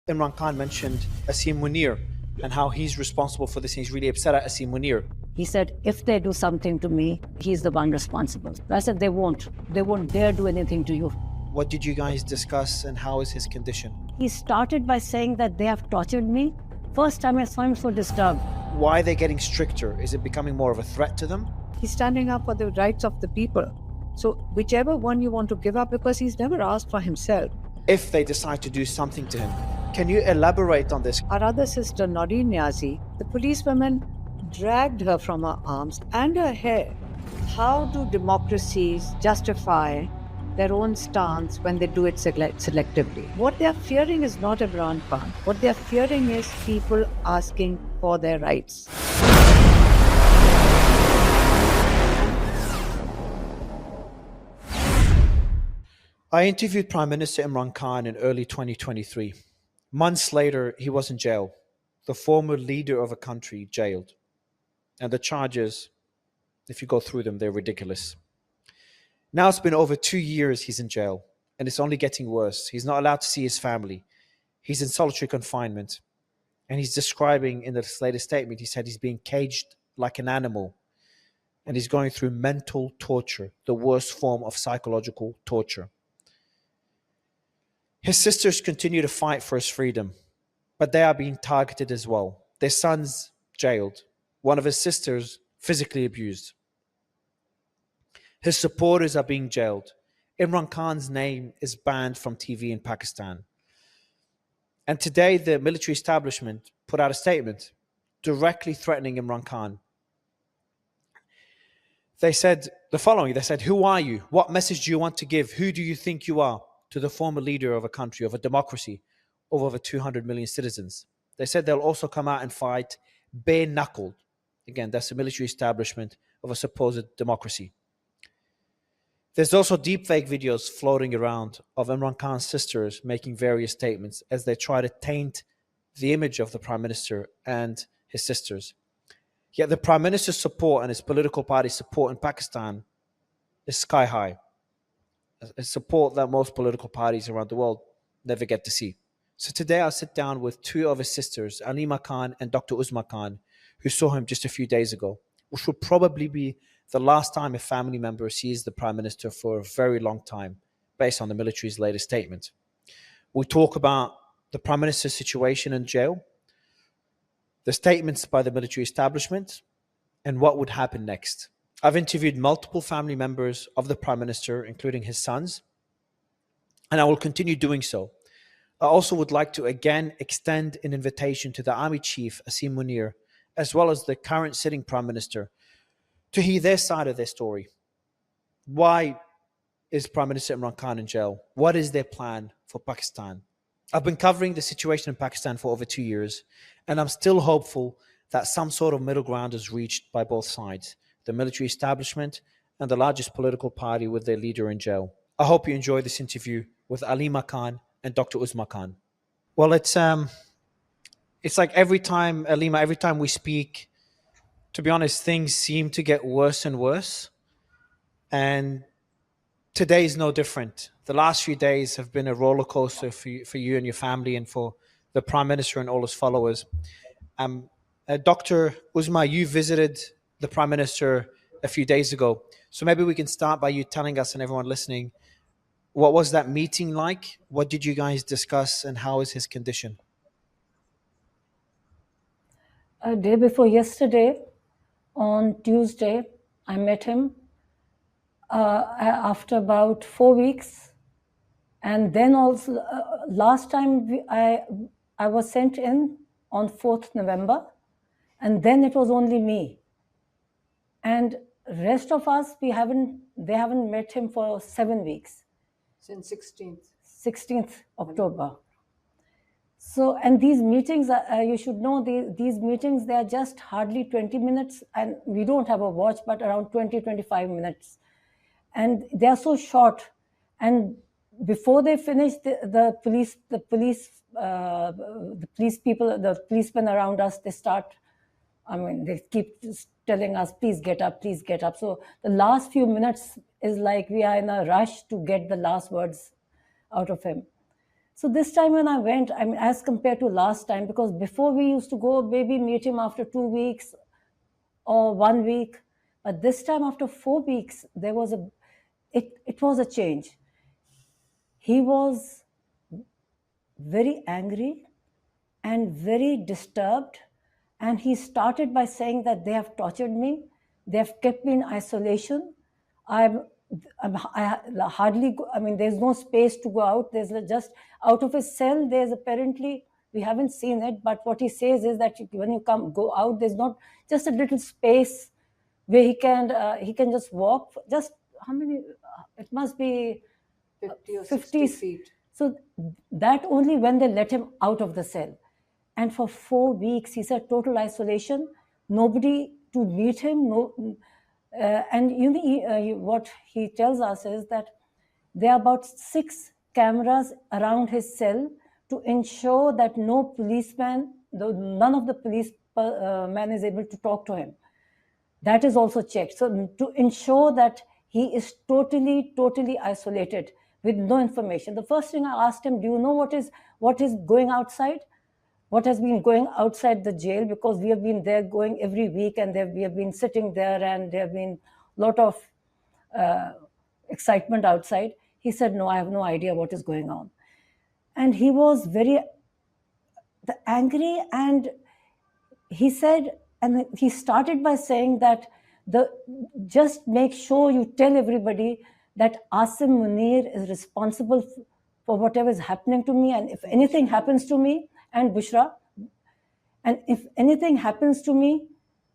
Imran Khan mentioned Asim Munir and how he's responsible for this, and he's really upset at Asim Munir. He said, if they do something to me, he's the one responsible. I said, they won't. They won't dare do anything to you. What did you guys discuss, and how is his condition? He started by saying that they have tortured me. First time I saw him so disturbed. Why are they getting stricter? Is it becoming more of a threat to them? He's standing up for the rights of the people. So whichever one you want to give up, because he's never asked for himself. If they decide to do something to him, can you elaborate on this? Our other sister, Noreen Niazi, the policewomen dragged her from her arms and her hair. How do democracies justify their own stance when they do it selectively? What they are fearing is not Imran Khan. What they are fearing is people asking for their rights. I interviewed Prime Minister Imran Khan in early 2023. Months later, he was in jail. The former leader of a country jailed. And the charges, if you go through them, they're ridiculous. Now it's been over 2 years he's in jail, and it's only getting worse. He's not allowed to see his family. He's in solitary confinement. And he's describing in this latest statement, he said he's being caged like an animal. And he's going through mental torture, the worst form of psychological torture. His sisters continue to fight for his freedom, but they are being targeted as well. Their son's jailed. One of his sisters physically abused. His supporters are being jailed. Imran Khan's name is banned from TV in Pakistan. And today the military establishment put out a statement directly threatening Imran Khan. They said the following, they said, "Who are you? What message do you want to give? Who do you think you are?" to the former leader of a country, of a democracy, of over 200 million citizens. They said they'll also come out and fight bare-knuckled. Again, that's the military establishment of a supposed democracy. There's also deepfake videos floating around of Imran Khan's sisters making various statements as they try to taint the image of the Prime Minister and his sisters. Yet the Prime Minister's support and his political party's support in Pakistan is sky high. A support that most political parties around the world never get to see. So today I'll sit down with two of his sisters, Aleema Khan and Dr. Uzma Khan, who saw him just a few days ago, which will probably be the last time a family member sees the Prime Minister for a very long time, based on the military's latest statement. We talk about the Prime Minister's situation in jail, the statements by the military establishment, and what would happen next. I've interviewed multiple family members of the Prime Minister, including his sons, and I will continue doing so. I also would like to again extend an invitation to the Army Chief, Asim Munir, as well as the current sitting Prime Minister, to hear their side of their story. Why is Prime Minister Imran Khan in jail? What is their plan for Pakistan? I've been covering the situation in Pakistan for over 2 years, and I'm still hopeful that some sort of middle ground is reached by both sides, the military establishment and the largest political party with their leader in jail. I hope you enjoy this interview with Aleema Khan and Dr. Uzma Khan. Well, it's like every time, Aleema, every time we speak, to be honest, things seem to get worse and worse. And today is no different. The last few days have been a roller coaster for you and your family, and for the Prime Minister and all his followers. Dr. Uzma, you visited the Prime Minister a few days ago. So maybe we can start by you telling us and everyone listening, what was that meeting like? What did you guys discuss, and how is his condition? A day before yesterday, on Tuesday, I met him after about 4 weeks. And then also, last time I was sent in on 4th November, and then it was only me. And rest of us, they haven't met him for 7 weeks. Since 16th October. So, and these meetings, you should know, these meetings, they are just hardly 20 minutes, and we don't have a watch, but around 20-25 minutes. And they are so short. And before they finish, the policemen around us, they keep telling us, please get up, please get up. So the last few minutes is like we are in a rush to get the last words out of him. So this time when I went, I mean, as compared to last time, because before we used to go maybe meet him after 2 weeks or 1 week, but this time after 4 weeks, there was it was a change. He was very angry and very disturbed. And he started by saying that they have tortured me, they have kept me in isolation. I hardly, I mean, there's no space to go out. There's just out of his cell, there's apparently, we haven't seen it, but what he says is that when you go out, there's not just a little space where he can just walk. Just how many? It must be 50 or 50 60 feet. So that only when they let him out of the cell. And for 4 weeks, he said total isolation, nobody to meet him. And what he tells us is that there are about 6 cameras around his cell to ensure that no policeman, none of the police man is able to talk to him. That is also checked. So to ensure that he is totally isolated with no information. The first thing I asked him, do you know what is going outside? What has been going outside the jail? Because we have been there going every week, and we have been sitting there, and there have been a lot of excitement outside. He said, no, I have no idea what is going on. And he was very angry, and he said, and he started by saying that just make sure you tell everybody that Asim Munir is responsible for whatever is happening to me, and if anything happens to me, and Bushra, and if anything happens to me,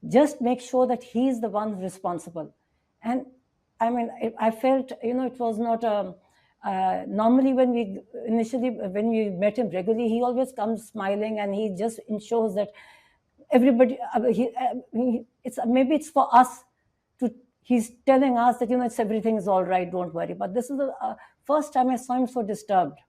just make sure that he is the one responsible. And I mean, I felt, it was not normally when we met him regularly, he always comes smiling, and he just ensures that everybody, maybe it's for us he's telling us that, everything is all right, don't worry. But this is the first time I saw him so disturbed.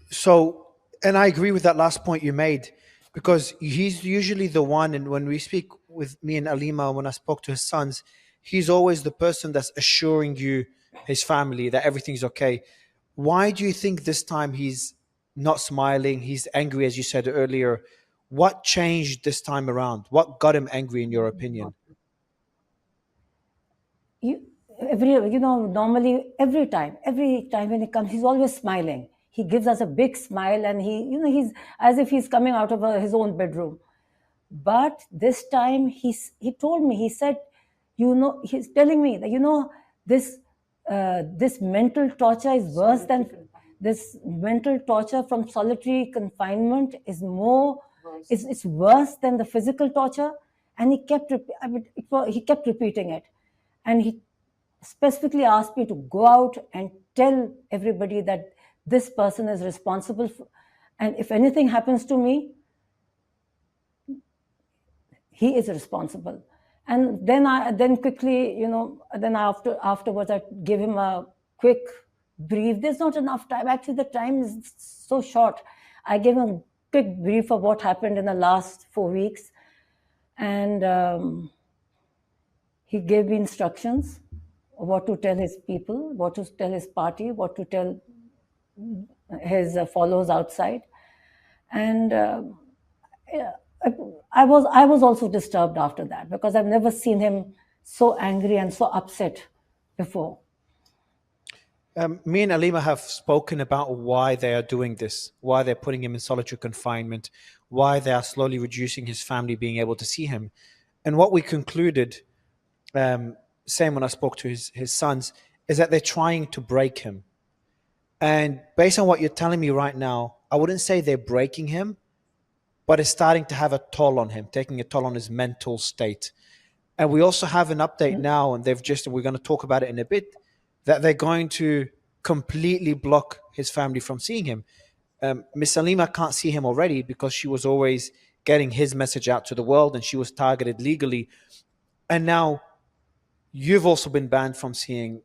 So, and I agree with that last point you made, because he's usually the one, and when we speak with me and Aleema, when I spoke to his sons, he's always the person that's assuring you, his family, that everything's okay. Why do you think this time he's not smiling? He's angry, as you said earlier. What changed this time around? What got him angry, in your opinion? Normally every time when he comes, he's always smiling. He gives us a big smile, and he's as if he's coming out of his own bedroom. But this time he told me, he said, he's telling me that, this mental torture is worse than this mental torture from solitary confinement is more, it's worse than the physical torture. And he kept repeating it. And he specifically asked me to go out and tell everybody that this person is responsible and if anything happens to me, he is responsible. And then quickly, afterwards I gave him a quick brief. There's not enough time. Actually, the time is so short. I gave him a quick brief of what happened in the last 4 weeks. And he gave me instructions of what to tell his people, what to tell his party, what to tell his followers outside. And I was also disturbed after that, because I've never seen him so angry and so upset before. Me and Aleema have spoken about why they are doing this, why they're putting him in solitary confinement, why they are slowly reducing his family being able to see him. And what we concluded, same when I spoke to his sons, is that they're trying to break him. And based on what you're telling me right now, I wouldn't say they're breaking him, but it's starting to have a toll on him, taking a toll on his mental state. And we also have an update now, and we're going to talk about it in a bit, that they're going to completely block his family from seeing him. Miss Aleema can't see him already because she was always getting his message out to the world, and she was targeted legally. And now you've also been banned from seeing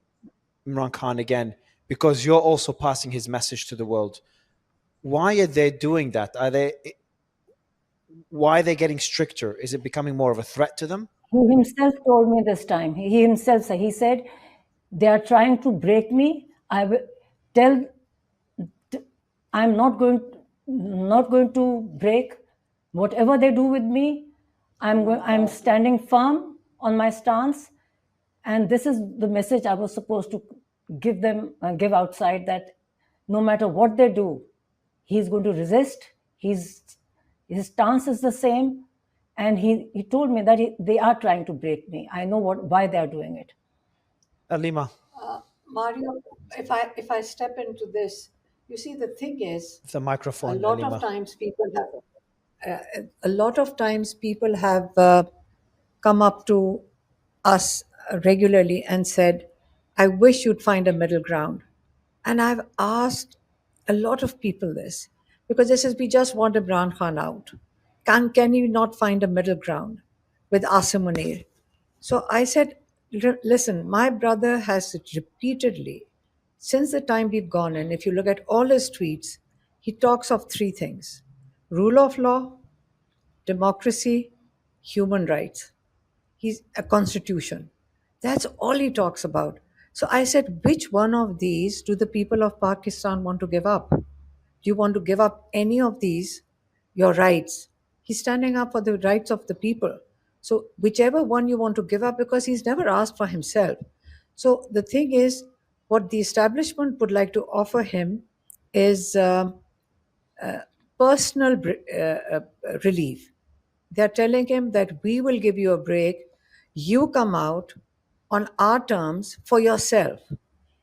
Imran Khan again because you're also passing his message to the world. Why are they doing that? Why are they getting stricter? Is it becoming more of a threat to them? He himself told me this time. He himself said, They are trying to break me. I will tell I'm not going to break. Whatever they do with me, I'm standing firm on my stance, and this is the message I was supposed to give outside, that no matter what they do, he's going to resist. His stance is the same, and he told me that they are trying to break me. I know why they are doing it. Aleema, Mario, if I step into this, you see, the thing is, the a microphone, lot of Aleema. times people have come up to us regularly and said, I wish you'd find a middle ground. And I've asked a lot of people this, because they says, we just want Imran Khan out. Can you not find a middle ground with Asim Munir? So I said, listen, my brother has repeatedly, since the time we've gone in, if you look at all his tweets, he talks of three things: rule of law, democracy, human rights. He's a constitution. That's all he talks about. So I said, which one of these do the people of Pakistan want to give up? Do you want to give up any of these, your rights? He's standing up for the rights of the people. So whichever one you want to give up, because he's never asked for himself. So the thing is, what the establishment would like to offer him is personal relief. They're telling him that we will give you a break. You come out on our terms for yourself.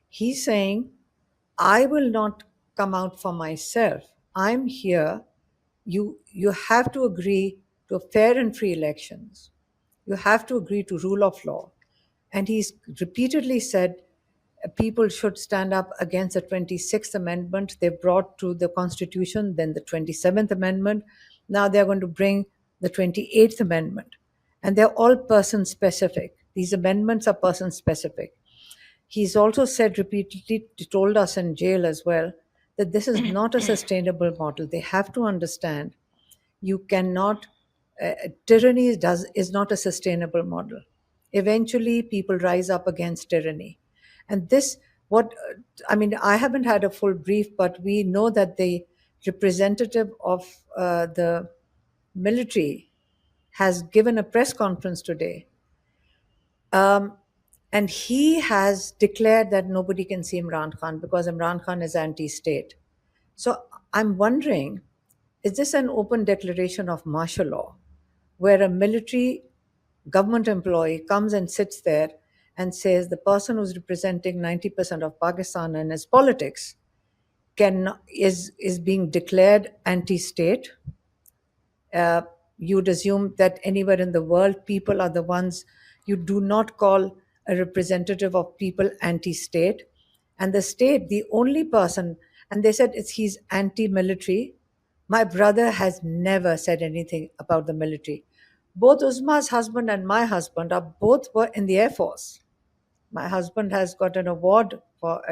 He's saying, I will not come out for myself. I'm here. You have to agree to fair and free elections. You have to agree to rule of law. And he's repeatedly said people should stand up against the 26th Amendment they brought to the Constitution, then the 27th Amendment. Now they're going to bring the 28th Amendment. And they're all person specific. These amendments are person specific. He's also said repeatedly, told us in jail as well, that this is not a sustainable model. They have to understand you cannot, tyranny is not a sustainable model. Eventually, people rise up against tyranny. And this, I haven't had a full brief, but we know that the representative of the military has given a press conference today. And he has declared that nobody can see Imran Khan because Imran Khan is anti-state. So I'm wondering, is this an open declaration of martial law, where a military government employee comes and sits there and says the person who's representing 90% of Pakistan and its politics is being declared anti-state? You'd assume that anywhere in the world, people are the ones, you do not call a representative of people anti-state. And the state, the only person, and they said he's anti-military. My brother has never said anything about the military. Both Uzma's husband and my husband were in the Air Force. My husband has got an award for,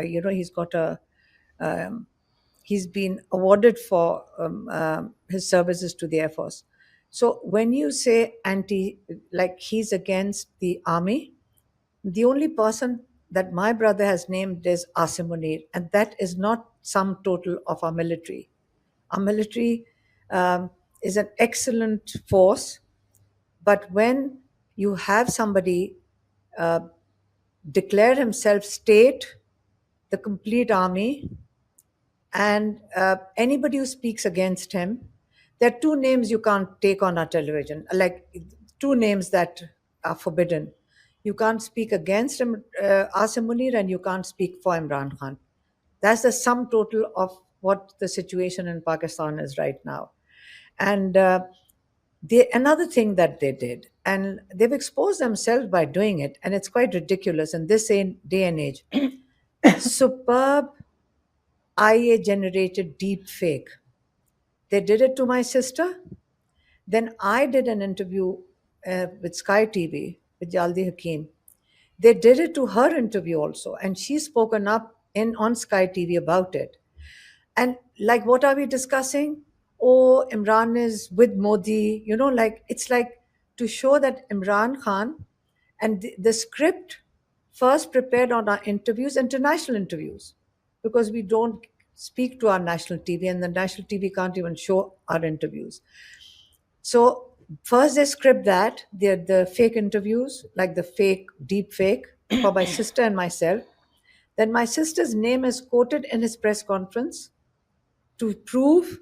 he's been awarded for his services to the Air Force. So when you say like he's against the army, the only person that my brother has named is Asim Munir, and that is not sum total of our military. Our military is an excellent force, but when you have somebody declare himself state, the complete army, and anybody who speaks against him, there are two names you can't take on our television, like two names that are forbidden. You can't speak against Asim Munir, and you can't speak for Imran Khan. That's the sum total of what the situation in Pakistan is right now. And another thing that they did, and they've exposed themselves by doing it, and it's quite ridiculous in this day and age. Superb IA-generated deep fake. They did it to my sister. Then I did an interview with Sky TV with Jaldi Hakim. They did it to her interview also, and she's spoken up on Sky TV about it. And like, what are we discussing? Oh, Imran is with Modi. It's like to show that Imran Khan and the script first prepared on our interviews, international interviews, because we don't speak to our national TV, and the national TV can't even show our interviews. So first they script that, the fake interviews, like the fake deep fake for my sister and myself. Then my sister's name is quoted in his press conference to prove.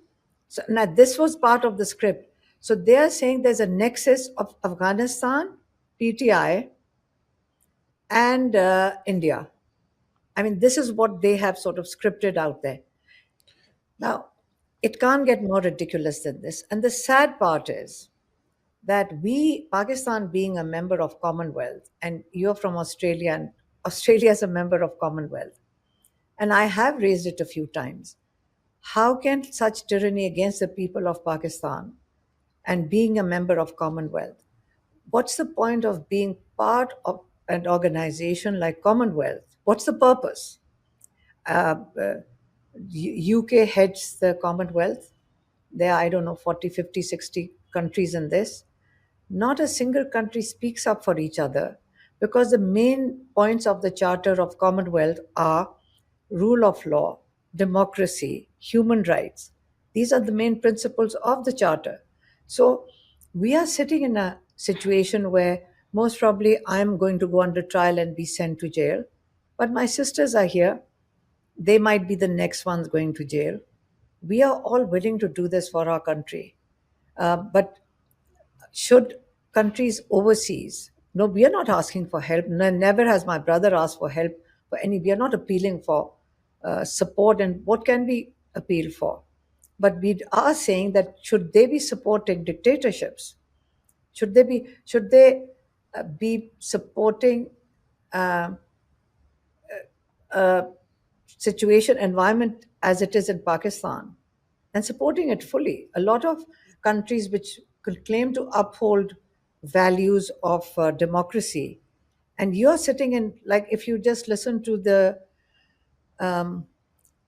So now this was part of the script. So they are saying there's a nexus of Afghanistan, PTI, and India. I mean, this is what they have sort of scripted out there. Now, it can't get more ridiculous than this. And the sad part is that we, Pakistan being a member of Commonwealth, and you're from Australia, and Australia is a member of Commonwealth, and I have raised it a few times. How can such tyranny against the people of Pakistan and being a member of Commonwealth? What's the point of being part of an organization like Commonwealth? What's the purpose? UK heads the Commonwealth. There are, I don't know, 40, 50, 60 countries in this. Not a single country speaks up for each other, because the main points of the Charter of Commonwealth are rule of law, democracy, human rights. These are the main principles of the Charter. So we are sitting in a situation where most probably I'm going to go under trial and be sent to jail. But my sisters are here. They might be the next ones going to jail. We are all willing to do this for our country. But should countries overseas, no, we are not asking for help. No, never has my brother asked for help for any. We are not appealing for support. And what can we appeal for? But we are saying that should they be supporting dictatorships? Should they be supporting situation environment as it is in Pakistan, and supporting it fully? A lot of countries which could claim to uphold values of democracy, and you're sitting in, like, if you just listen to the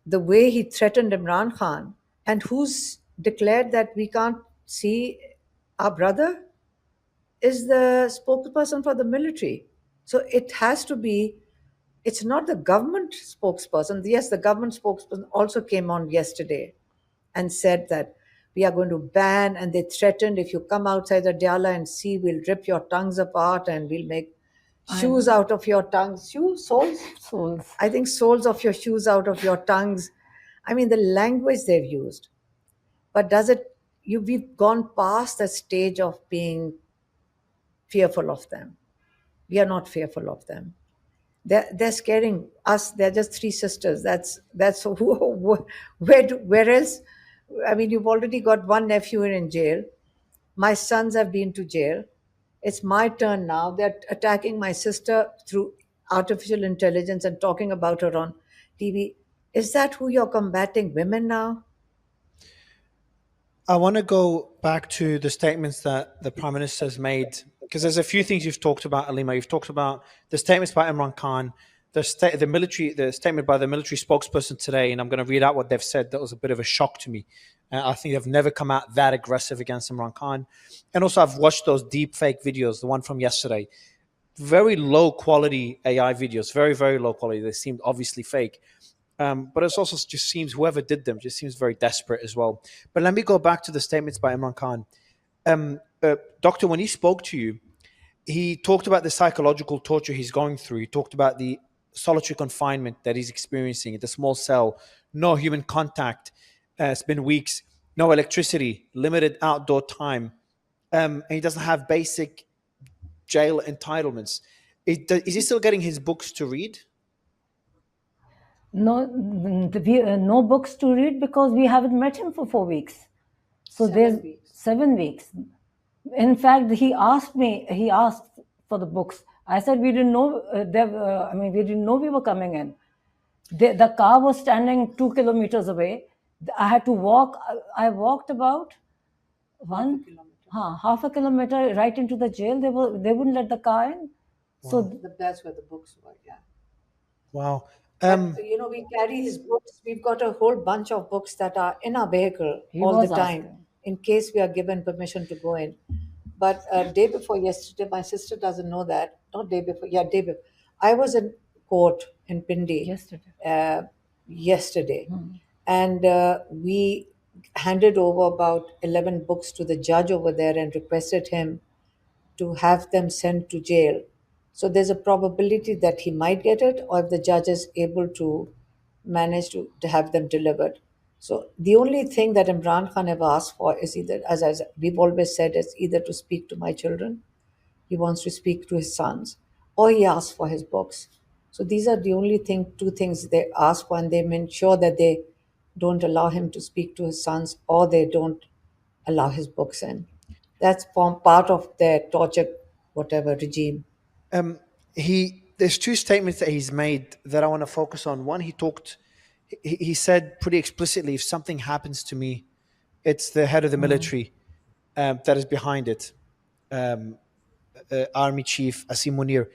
way he threatened Imran Khan, and who's declared that we can't see our brother, is the spokesperson for the military. So it has to be, it's not the government spokesperson. Yes, the government spokesperson also came on yesterday and said that we are going to ban, and they threatened, if you come outside the Diyala and see, we'll rip your tongues apart and we'll make shoes out of your tongues. Soles? Souls. I think soles of your shoes out of your tongues. I mean, the language they've used. But we've gone past the stage of being fearful of them. We are not fearful of them. They're scaring us. They're just three sisters. That's where else? I mean, you've already got one nephew in jail. My sons have been to jail. It's my turn now. They're attacking my sister through artificial intelligence and talking about her on TV. Is that who you're combating? Women now? I want to go back to the statements that the Prime Minister has made, because there's a few things you've talked about, Aleema. You've talked about the statements by Imran Khan, the statement by the military spokesperson today, and I'm going to read out what they've said. That was a bit of a shock to me. I think they've never come out that aggressive against Imran Khan. And also, I've watched those deep fake videos, the one from yesterday. Very low quality AI videos, very, very low quality. They seemed obviously fake. But it also just seems whoever did them just seems very desperate as well. But let me go back to the statements by Imran Khan. Doctor, when he spoke to you, he talked about the psychological torture he's going through. He talked about the solitary confinement that he's experiencing at the small cell, no human contact. It's been weeks, no electricity, limited outdoor time. And he doesn't have basic jail entitlements. Is he still getting his books to read? No books to read, because we haven't met him for 4 weeks. So there's 7 weeks. In fact, he asked for the books. I said we didn't know. We didn't know we were coming in. The car was standing 2 kilometers away. I had to walk. I walked about half a kilometer right into the jail. They wouldn't let the car in. Wow. So That's where the books were. Yeah. Wow. We carry his books. We've got a whole bunch of books that are in our vehicle all the time, in case we are given permission to go in. But day before yesterday, my sister doesn't know that. Not day before. Yeah, day before. I was in court in Pindi Yesterday. yesterday, and we handed over about 11 books to the judge over there and requested him to have them sent to jail. So there's a probability that he might get it, or if the judge is able to manage to have them delivered. So the only thing that Imran Khan ever asked for is either, as we've always said, is either to speak to my children, he wants to speak to his sons, or he asks for his books. So these are the only two things they ask for, and they ensure that they don't allow him to speak to his sons, or they don't allow his books in. That's part of their torture, whatever regime. There's two statements that he's made that I want to focus on. One, he said pretty explicitly, if something happens to me, it's the head of the military that is behind it. Army Chief Asim Munir.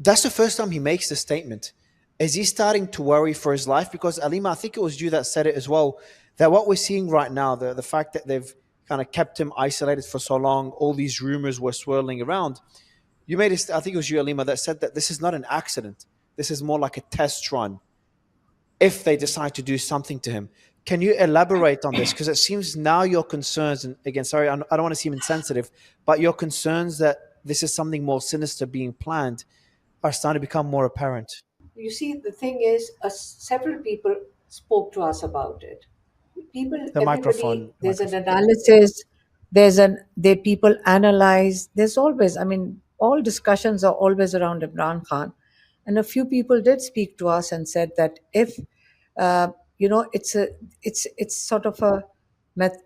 That's the first time he makes this statement. Is he starting to worry for his life? Because Aleema, I think it was you that said it as well, that what we're seeing right now, the fact that they've kind of kept him isolated for so long, all these rumors were swirling around. You made it, I think it was you, Aleema, that said that this is not an accident. This is more like a test run if they decide to do something to him. Can you elaborate on this? Because it seems now your concerns, and again, sorry, I don't want to seem insensitive, but your concerns that this is something more sinister being planned are starting to become more apparent. You see, the thing is, several people spoke to us about it. People, The everybody, microphone. The there's an microphone. analysis, they people analyze. There's always, I mean, all discussions are always around Imran Khan, and a few people did speak to us and said that if it's sort of a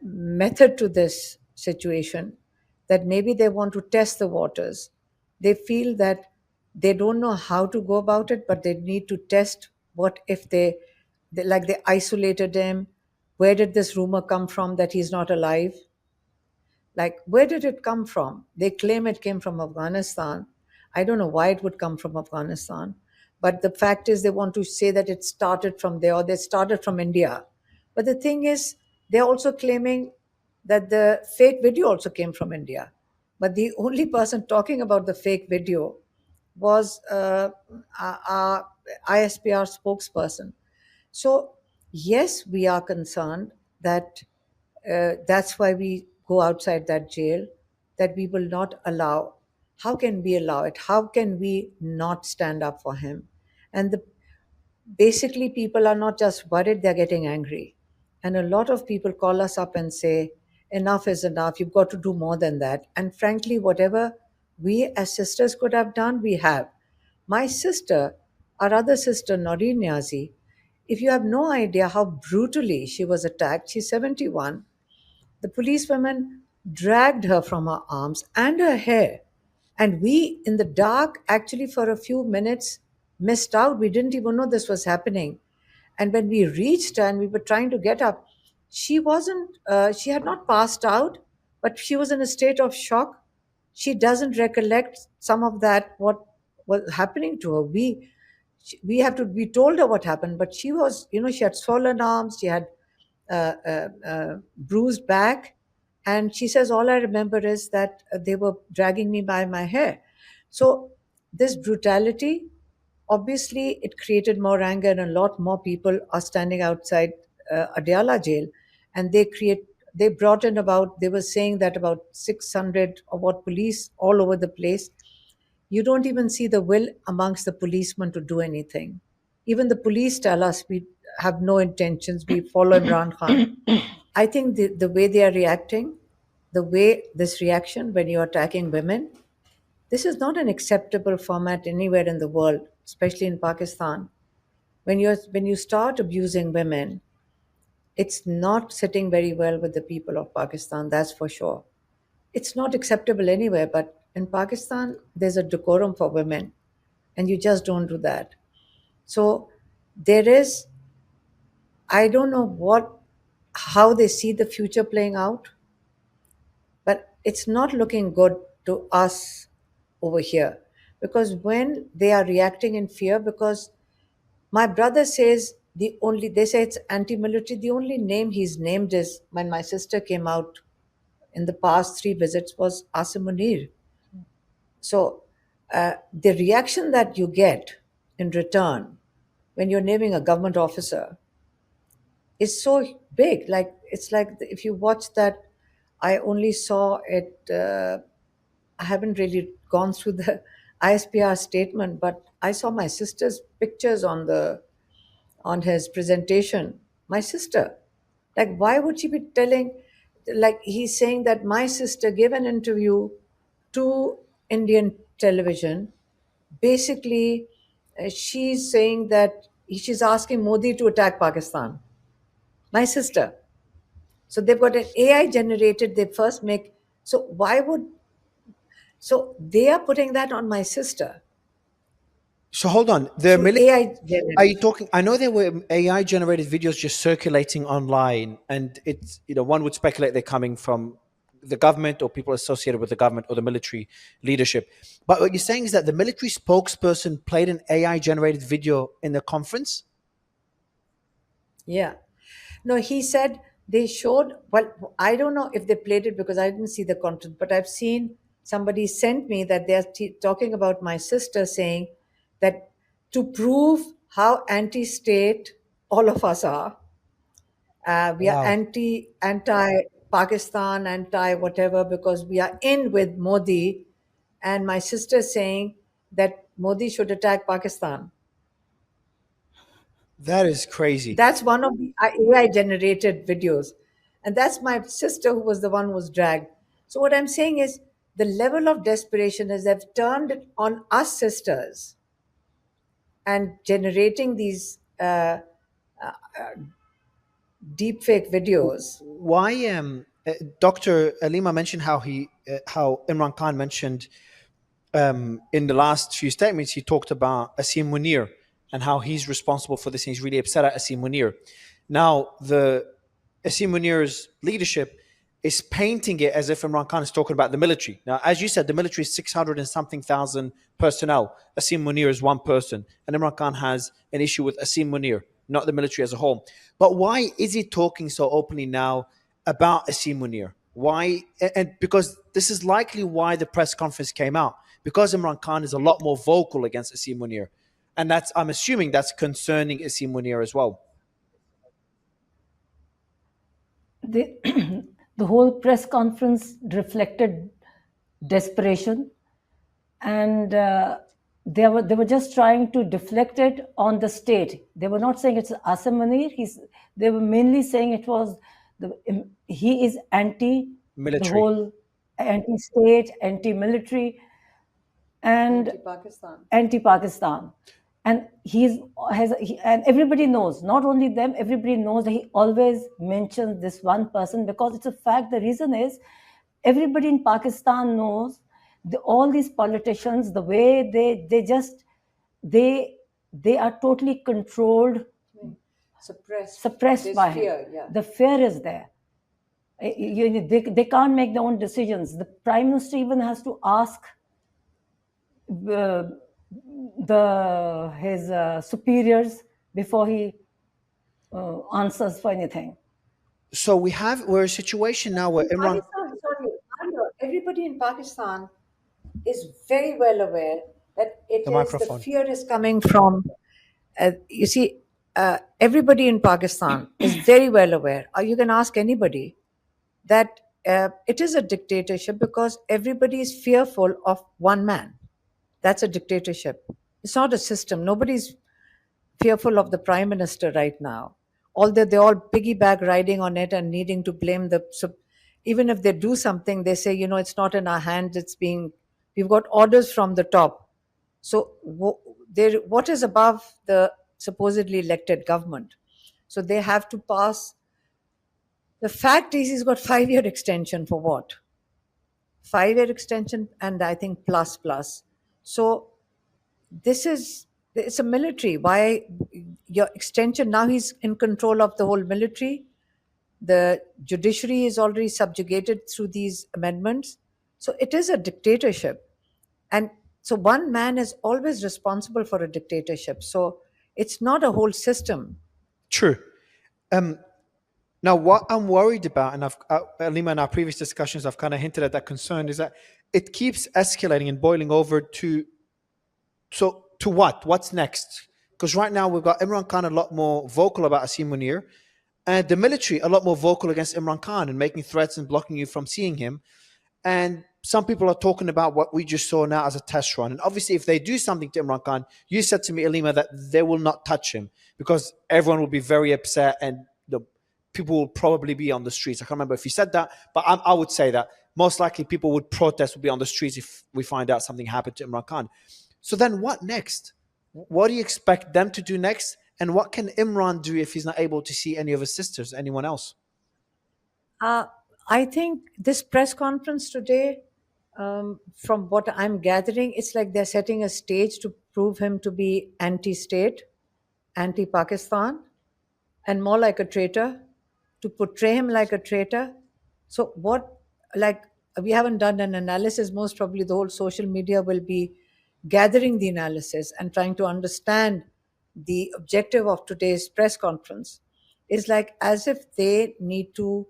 method to this situation, that maybe they want to test the waters. They feel that they don't know how to go about it, but they need to test what if they isolated him. Where did this rumor come from that he's not alive? Like, where did it come from? They claim it came from Afghanistan. I don't know why it would come from Afghanistan. But the fact is, they want to say that it started from there or they started from India. But the thing is, they're also claiming that the fake video also came from India. But the only person talking about the fake video was our ISPR spokesperson. So, yes, we are concerned that that's why we go outside that jail, that we will not allow. How can we allow it? How can we not stand up for him? And basically, people are not just worried, they're getting angry. And a lot of people call us up and say, enough is enough, you've got to do more than that. And frankly, whatever we as sisters could have done, we have. My sister, our other sister, Noreen Niazi, if you have no idea how brutally she was attacked, she's 71. The policewomen dragged her from her arms and her hair. And we, in the dark, actually for a few minutes missed out. We didn't even know this was happening. And when we reached her and we were trying to get up, she had not passed out, but she was in a state of shock. She doesn't recollect some of that, what was happening to her. We told her what happened, but she was, she had swollen arms, she had bruised back. And she says, all I remember is that they were dragging me by my hair. So this brutality, obviously, it created more anger, and a lot more people are standing outside Adiala jail. And they brought in they were saying that about 600 or what police all over the place. You don't even see the will amongst the policemen to do anything. Even the police tell us we have no intentions, we follow Imran Khan. I think the way they are reacting, the way this reaction when you're attacking women, this is not an acceptable format anywhere in the world, especially in Pakistan. When you start abusing women, it's not sitting very well with the people of Pakistan, that's for sure. It's not acceptable anywhere, but in Pakistan, there's a decorum for women, and you just don't do that. So there is, I don't know how they see the future playing out, but it's not looking good to us over here, because when they are reacting in fear, because my brother says they say it's anti-military. The only name he's named is, when my sister came out in the past 3 visits, was Asim Munir. So the reaction that you get in return when you're naming a government officer is so big. Like, it's like if you watch that, I only saw it, I haven't really gone through the ISPR statement, but I saw my sister's pictures on his presentation. My sister, like, why would she be telling, like, he's saying that my sister gave an interview to Indian television. Basically, she's saying that she's asking Modi to attack Pakistan. My sister. So they've got an AI generated, they first make, so why would, so they are putting that on my sister. So hold on. The Through AI Are you generated. talking? I know there were AI generated videos just circulating online, and it's, one would speculate they're coming from the government or people associated with the government or the military leadership. But what you're saying is that the military spokesperson played an AI generated video in the conference. Yeah. No, he said they showed, well, I don't know if they played it because I didn't see the content, but I've seen somebody sent me that they're talking about my sister, saying that to prove how anti state all of us are, we are Wow. anti Pakistan, anti whatever, because we are in with Modi. And my sister saying that Modi should attack Pakistan. That is crazy. That's one of the AI generated videos. And that's my sister who was the one who was dragged. So, what I'm saying is the level of desperation is they've turned it on us sisters and generating these deepfake videos. Why Dr. Alima mentioned how Imran Khan mentioned in the last few statements, he talked about Asim Munir and how he's responsible for this, and he's really upset at Asim Munir. Now, the Asim Munir's leadership is painting it as if Imran Khan is talking about the military. Now, as you said, the military is 600 and something thousand personnel. Asim Munir is one person, and Imran Khan has an issue with Asim Munir, not the military as a whole. But why is he talking so openly now about Asim Munir? Why? And because this is likely why the press conference came out, because Imran Khan is a lot more vocal against Asim Munir. And that's, I'm assuming that's concerning Asim Munir as well. The, the whole press conference reflected desperation, and they were just trying to deflect it on the state. They were not saying it's Asim Munir. They were mainly saying it was he is anti Military. the whole anti-state, anti-military, and anti-Pakistan. And and everybody knows, not only them, everybody knows that he always mentions this one person because it's a fact. The reason is everybody in Pakistan knows all these politicians, the way they are totally controlled, suppressed by him. Yeah. The fear is there. They can't make their own decisions. The prime minister even has to ask his superiors before he answers for anything. So we're a situation now where Imran. Everybody in Pakistan is very well aware that the fear is coming from. You see, everybody in Pakistan is very well aware. You can ask anybody that it is a dictatorship because everybody is fearful of one man. That's a dictatorship. It's not a system. Nobody's fearful of the prime minister right now. Although they all piggyback riding on it and needing to blame even if they do something, they say, it's not in our hands. We've got orders from the top. So what is above the supposedly elected government? So they have to pass. The fact is, he's got 5-year extension for what? 5-year extension, and I think plus. So it's a military. Why your extension? Now he's in control of the whole military. The judiciary is already subjugated through these amendments. So it is a dictatorship. And so one man is always responsible for a dictatorship. So it's not a whole system. True. Now, what I'm worried about, and Alima, in our previous discussions, I've kind of hinted at that concern, is that it keeps escalating and boiling over to So to what? What's next? Because right now we've got Imran Khan a lot more vocal about Asim Munir, and the military a lot more vocal against Imran Khan and making threats and blocking you from seeing him. And some people are talking about what we just saw now as a test run. And obviously, if they do something to Imran Khan, you said to me, Aleema, that they will not touch him because everyone will be very upset and the people will probably be on the streets. I can't remember if you said that, but I would say that most likely people would protest, would be on the streets if we find out something happened to Imran Khan. So then what next? What do you expect them to do next? And what can Imran do if he's not able to see any of his sisters, anyone else? I think this press conference today, from what I'm gathering, it's like they're setting a stage to prove him to be anti-state, anti-Pakistan, and more like a traitor, to portray him like a traitor. So what, like, we haven't done an analysis. Most probably the whole social media will be gathering the analysis and trying to understand the objective of today's press conference. Is like as if they need to,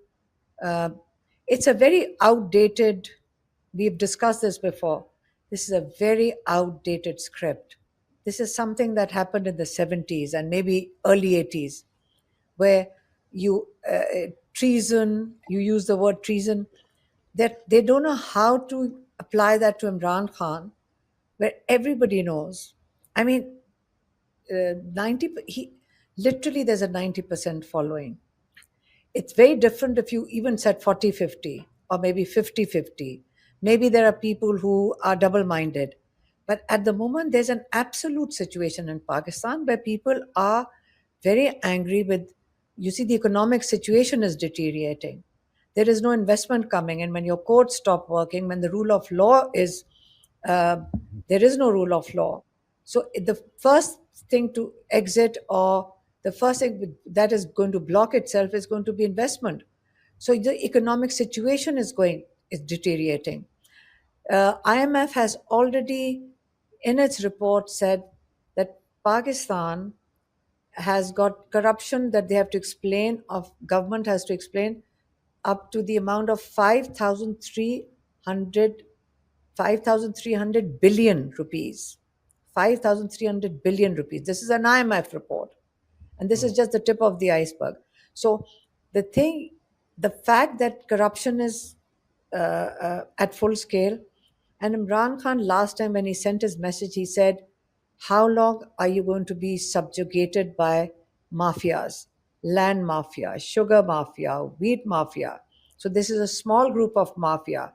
it's a very outdated, we've discussed this before. This is a very outdated script. This is something that happened in the 70s and maybe early 80s, where you treason, you use the word treason, that they don't know how to apply that to Imran Khan, where everybody knows. I mean, literally there's a 90% following. It's very different if you even said 40-50 or maybe 50-50. Maybe there are people who are double-minded. But at the moment, there's an absolute situation in Pakistan where people are very angry with, you see, the economic situation is deteriorating. There is no investment coming. And when your courts stop working, when the rule of law is, there is no rule of law. So the first thing to exit, or the first thing that is going to block itself, is going to be investment. So the economic situation is deteriorating. IMF has already, in its report, said that Pakistan has got corruption that they have to explain, of government has to explain, up to the amount of 5,300 billion rupees. 5,300 billion rupees. This is an IMF report. And this is just the tip of the iceberg. So the fact that corruption is at full scale, and Imran Khan, last time when he sent his message, he said, how long are you going to be subjugated by mafias, land mafia, sugar mafia, wheat mafia? So this is a small group of mafia.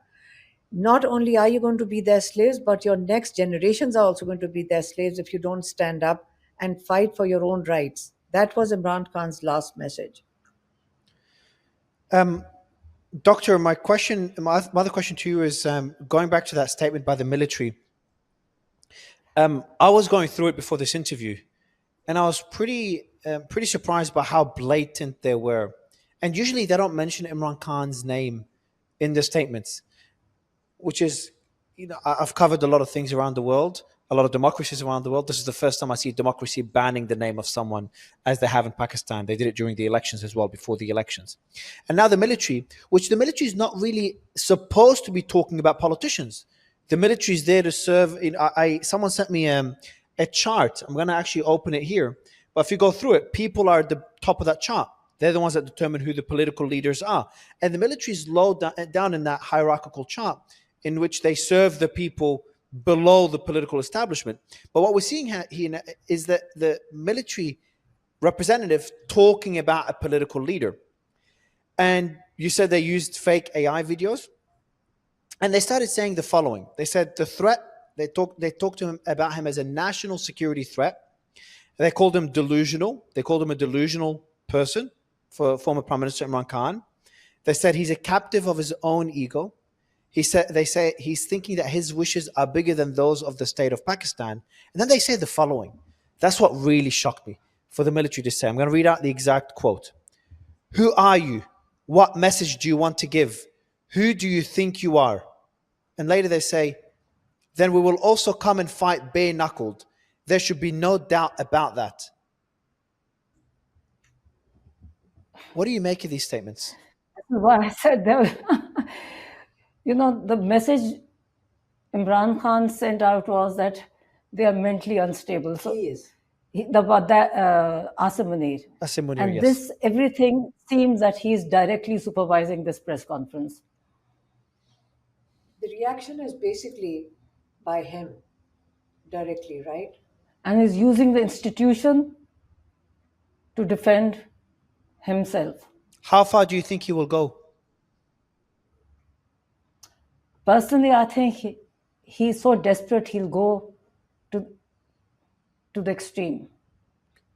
Not only are you going to be their slaves, but your next generations are also going to be their slaves if you don't stand up and fight for your own rights. That was Imran Khan's last message. Doctor, my other question to you is going back to that statement by the military. I was going through it before this interview, and I was pretty surprised by how blatant they were. And usually they don't mention Imran Khan's name in the statements, which is, I've covered a lot of things around the world, a lot of democracies around the world. This is the first time I see democracy banning the name of someone, as they have in Pakistan. They did it during the elections as well, before the elections. And now the military, which the military is not really supposed to be talking about politicians. The military is there to serve. Someone sent me a chart. I'm going to actually open it here. But if you go through it, people are at the top of that chart. They're the ones that determine who the political leaders are. And the military is low down in that hierarchical chart, in which they serve the people below the political establishment. But what we're seeing here is that the military representative talking about a political leader. And you said they used fake AI videos. And they started saying the following. They said the threat, they talked to him about him as a national security threat. They called him delusional. They called him a delusional person, for former Prime Minister Imran Khan. They said he's a captive of his own ego. They say he's thinking that his wishes are bigger than those of the state of Pakistan. And then they say the following. That's what really shocked me for the military to say. I'm going to read out the exact quote. Who are you? What message do you want to give? Who do you think you are? And later they say, then we will also come and fight bare-knuckled. There should be no doubt about that. What do you make of these statements? What I said there. The message Imran Khan sent out was that they are mentally unstable. So He is. Asim Munir. Asim Munir, And yes. this, everything seems that he is directly supervising this press conference. The reaction is basically by him directly, right? And is using the institution to defend himself. How far do you think he will go? Personally, I think he's so desperate he'll go to the extreme.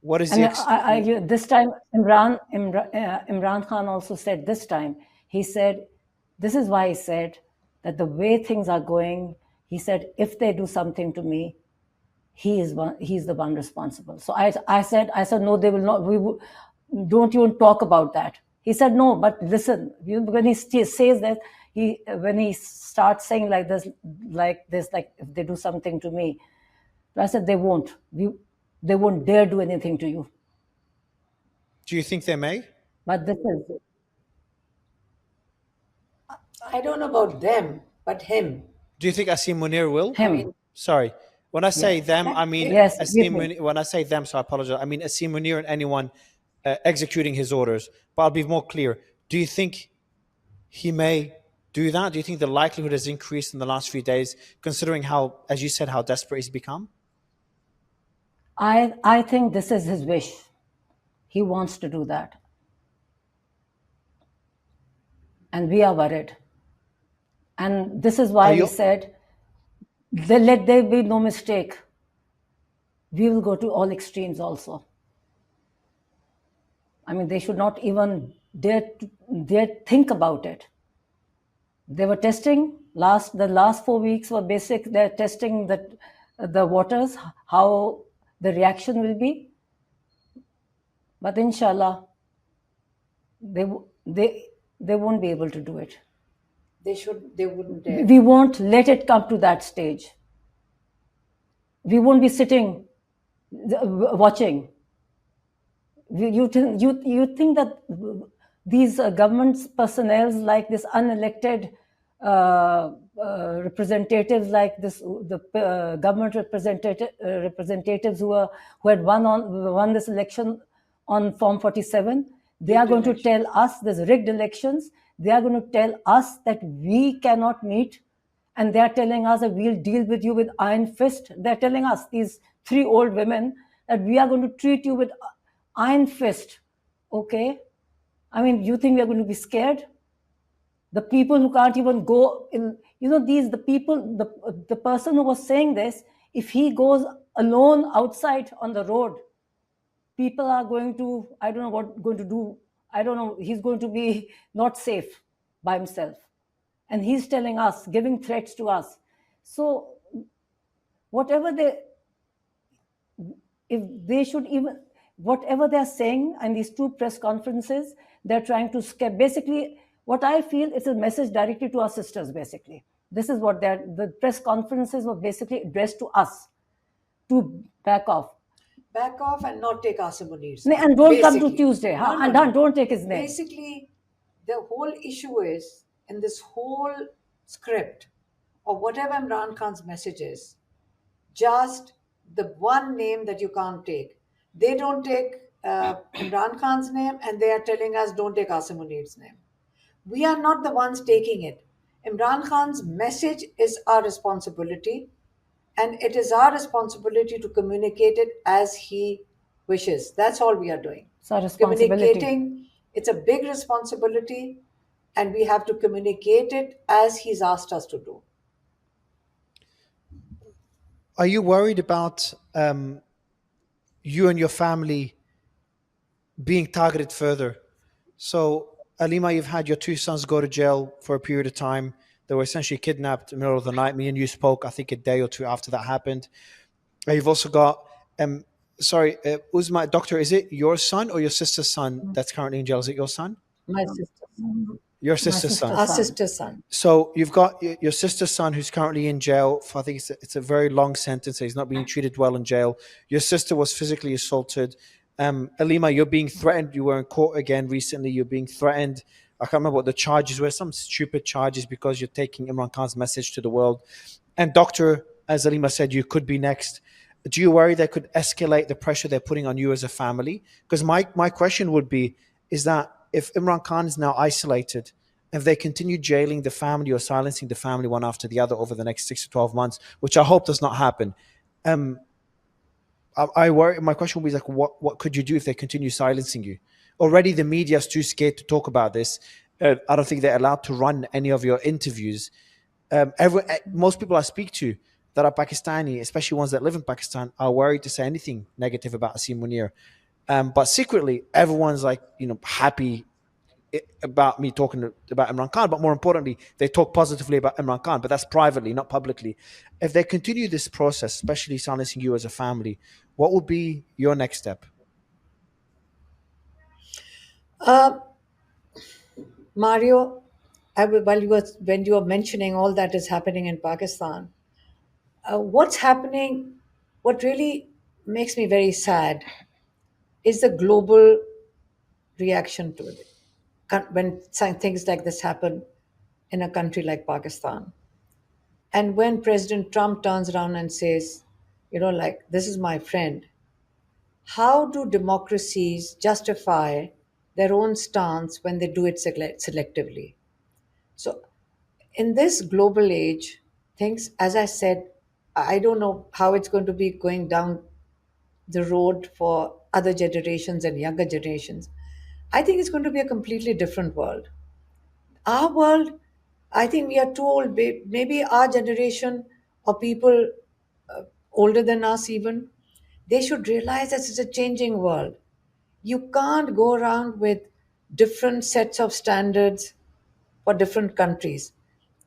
What is And the this time, Imran Khan also said this time, he said, this is why he said that the way things are going, he said, if they do something to me, he's the one responsible. So I said, no, they will not. Don't even talk about that. He said, no, but listen, when he says that, when he starts saying like this, like if they do something to me, I said, they won't. They won't dare do anything to you. Do you think they may? But this is. I don't know about them, but him. Do you think Asim Munir will? Him. Sorry. When I say them, I mean Yes, Asim Munir. When I say them, so I apologize. I mean Asim Munir and anyone executing his orders. But I'll be more clear. Do you think he may do that? Do you think the likelihood has increased in the last few days, considering how, as you said, how desperate he's become? I think this is his wish. He wants to do that. And we are worried. And this is why we said, let there be no mistake. We will go to all extremes also. I mean, they should not even dare think about it. They were testing, the last 4 weeks were basic, they're testing the waters, how the reaction will be. But inshallah, they won't be able to do it. They wouldn't dare. We won't let it come to that stage. We won't be sitting watching. You think that these government personnel, like this unelected representatives, like the government representatives who had won this election on Form 47, they are going to tell us there's rigged elections. They are going to tell us that we cannot meet, and they are telling us that we'll deal with you with iron fist. They're telling us, these 3 old women, that we are going to treat you with iron fist. Okay? I mean, you think we are going to be scared? The people who can't even go in, the person who was saying this, if he goes alone outside on the road, people are going to, I don't know what going to do. I don't know, he's going to be not safe by himself. And he's telling us, giving threats to us. So whatever they're saying in these 2 press conferences, they're trying to scare. Basically, what I feel is a message directly to our sisters, basically. This is what the press conferences were basically addressed to us, to back off. Back off and not take Asim Munir's name. And don't come to Tuesday. Don't take his name. Basically, the whole issue is, in this whole script, or whatever Imran Khan's message is, just the one name that you can't take. They don't take Imran Khan's name, and they are telling us don't take Asim Munir's name. We are not the ones taking it. Imran Khan's message is our responsibility, and it is our responsibility to communicate it as he wishes. That's all we are doing. It's our responsibility. Communicating, it's a big responsibility, and we have to communicate it as he's asked us to do. Are you worried about you and your family being targeted further? So, Aleema, you've had your 2 sons go to jail for a period of time. They were essentially kidnapped in the middle of the night. Me and you spoke, I think, a day or 2 after that happened. You've also got, Uzma, doctor, is it your son or your sister's son that's currently in jail? Is it your son? My sister's son. Your sister's son. Our sister's son. So you've got your sister's son who's currently in jail for, I think it's a very long sentence. He's not being treated well in jail. Your sister was physically assaulted. Aleema, you're being threatened. You were in court again recently. You're being threatened. I can't remember what the charges were. Some stupid charges because you're taking Imran Khan's message to the world. And doctor, as Aleema said, you could be next. Do you worry they could escalate the pressure they're putting on you as a family? Because my question would be, is that if Imran Khan is now isolated, if they continue jailing the family or silencing the family one after the other over the next 6 to 12 months, which I hope does not happen, um, I worry. My question would be like, what could you do if they continue silencing you? Already, the media is too scared to talk about this. I don't think they're allowed to run any of your interviews. Most people I speak to that are Pakistani, especially ones that live in Pakistan, are worried to say anything negative about Asim Munir. But secretly, everyone's like, happy about me talking about Imran Khan, but more importantly, they talk positively about Imran Khan, but that's privately, not publicly. If they continue this process, especially silencing you as a family, what would be your next step? Mario, when you were mentioning all that is happening in Pakistan, what's happening, what really makes me very sad is the global reaction to it. When things like this happen in a country like Pakistan, and when President Trump turns around and says, like, this is my friend, how do democracies justify their own stance when they do it selectively? So, in this global age, things, as I said, I don't know how it's going to be going down the road for other generations and younger generations. I think it's going to be a completely different world. Our world, I think we are too old. Maybe our generation or people older than us, even, they should realize that it's a changing world. You can't go around with different sets of standards for different countries.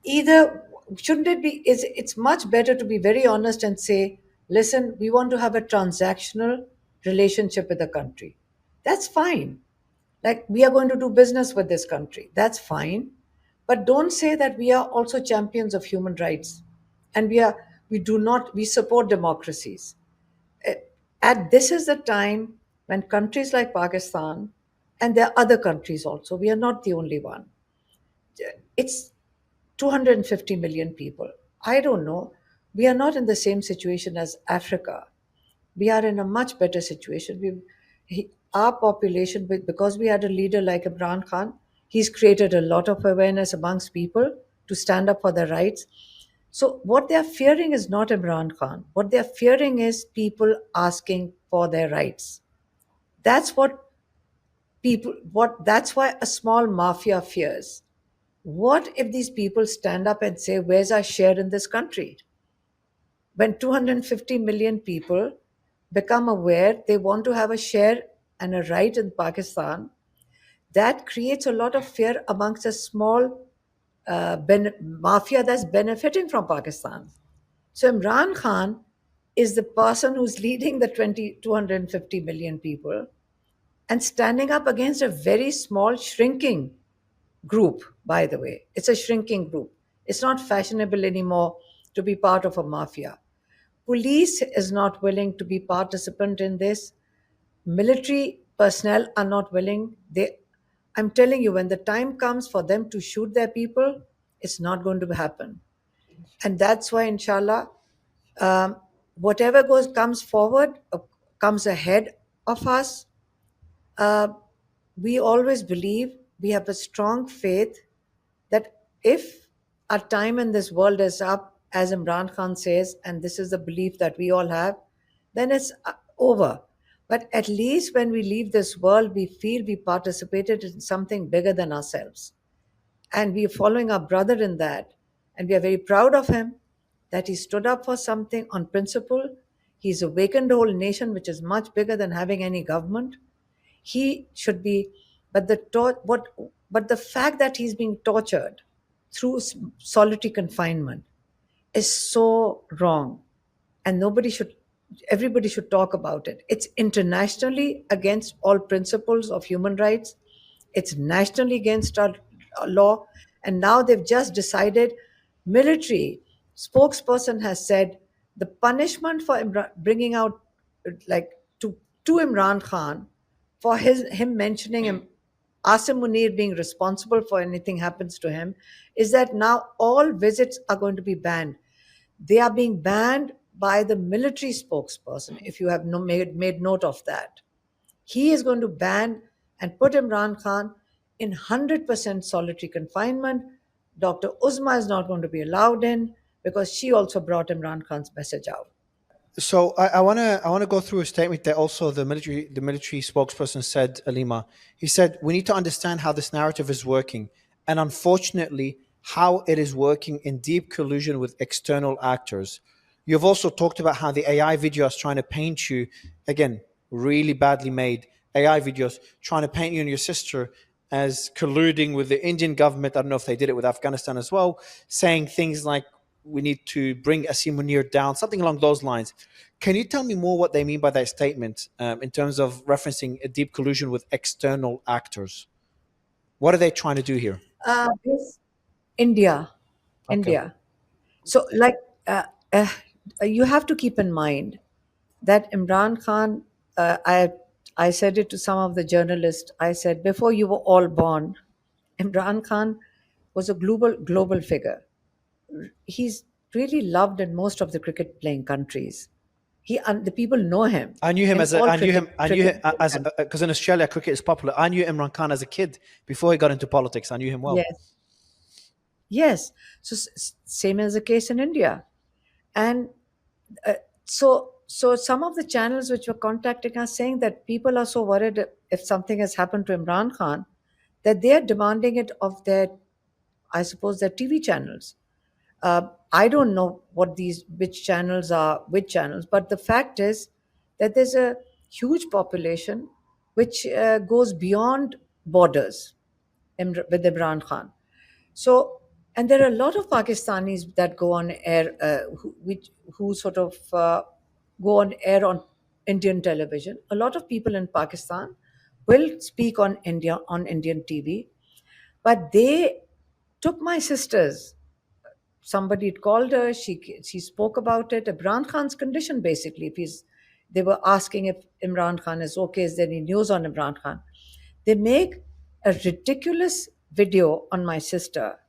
Either, shouldn't it be, it's much better to be very honest and say, listen, we want to have a transactional relationship with the country. That's fine. Like, we are going to do business with this country. That's fine. But don't say that we are also champions of human rights and we support democracies. And this is the time when countries like Pakistan, and there are other countries also, we are not the only one. It's 250 million people. I don't know. We are not in the same situation as Africa. We are in a much better situation. Our population, because we had a leader like Imran Khan, he's created a lot of awareness amongst people to stand up for their rights. So what they are fearing is not Imran Khan. What they are fearing is people asking for their rights. That's that's why a small mafia fears. What if these people stand up and say, where's our share in this country? When 250 million people become aware they want to have a share and a right in Pakistan, that creates a lot of fear amongst a small mafia that's benefiting from Pakistan. So Imran Khan is the person who's leading the 250 million people and standing up against a very small, shrinking group, by the way. It's a shrinking group. It's not fashionable anymore to be part of a mafia. Police is not willing to be participant in this. Military personnel are not willing. I'm telling you, when the time comes for them to shoot their people, it's not going to happen. And that's why, inshallah, whatever comes forward, comes ahead of us, we always believe, we have a strong faith that if our time in this world is up, as Imran Khan says, and this is the belief that we all have, then it's over. But at least when we leave this world, we feel we participated in something bigger than ourselves. And we are following our brother in that. And we are very proud of him that he stood up for something on principle. He's awakened the whole nation, which is much bigger than having any government. He should be, but the fact that he's being tortured through solitary confinement is so wrong, and everybody should talk about it. It's internationally against all principles of human rights. It's nationally against our law, and now they've just decided. Military spokesperson has said the punishment for bringing out, like, to Imran Khan for him mentioning Asim Munir being responsible for anything happens to him, is that now all visits are going to be banned. They are being banned by the military spokesperson, if you have made note of that. He is going to ban and put Imran Khan in 100% solitary confinement. Dr. Uzma is not going to be allowed in because she also brought Imran Khan's message out. So I wanna go through a statement that also the military spokesperson said, Aleema. He said we need to understand how this narrative is working, and unfortunately how it is working in deep collusion with external actors. You've also talked about how the AI videos trying to paint you, again, really badly made AI videos trying to paint you and your sister as colluding with the Indian government. I don't know if they did it with Afghanistan as well, saying things like we need to bring Asim Munir down, something along those lines. Can you tell me more what they mean by that statement in terms of referencing a deep collusion with external actors? What are they trying to do here? Yes, India, Okay. India. So, like, you have to keep in mind that Imran Khan, I said it to some of the journalists. I said, before you were all born, Imran Khan was a global figure. He's really loved in most of the cricket playing countries. The people know him I knew him in as a, all I knew him, cricket I knew him playing as countries. because in Australia cricket is popular. I knew Imran Khan as a kid before he got into politics. I knew him well. Yes, yes. So same as the case in India, and so some of the channels which were contacting us saying that people are so worried if something has happened to Imran Khan that they are demanding it of their, I suppose, their TV channels. I don't know which channels are which channels, but the fact is that there's a huge population which goes beyond borders with Imran Khan. So, and there are a lot of Pakistanis that go on air, who sort of go on air on Indian television. A lot of people in Pakistan will speak on Indian TV, but they took my sisters. Somebody had called her. She spoke about it. Imran Khan's condition, basically. They were asking if Imran Khan is okay. Is there any news on Imran Khan? They make a ridiculous video on my sister,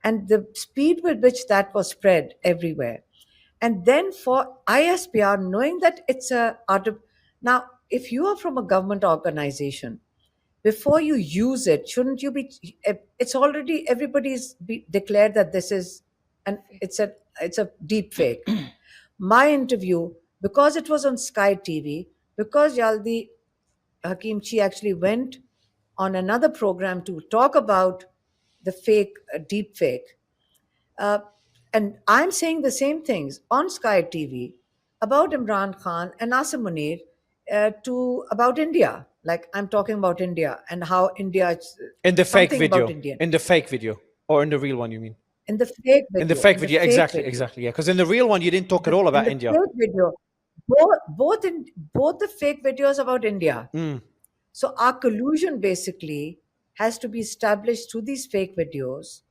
and the speed with which that was spread everywhere. And then for ISPR, knowing that it's a now, if you are from a government organization, before you use it, shouldn't you be? It's already everybody's declared that this is, and it's a deep fake. My interview, because it was on Sky TV, because Yaldi Hakim Chi actually went on another program to talk about the fake, deep fake. Uh, and I'm saying the same things on Sky TV about Imran Khan and Asim Munir to about India. Like I'm talking about India and how India, In the fake something about video, Indian. in the fake video, or in the real one, you mean? In the fake video. In the fake in video, fake exactly, video. exactly, yeah. Because in the real one, you didn't talk at all In about the India. fake video, both the fake videos about India. So our collusion basically has to be established through these fake videos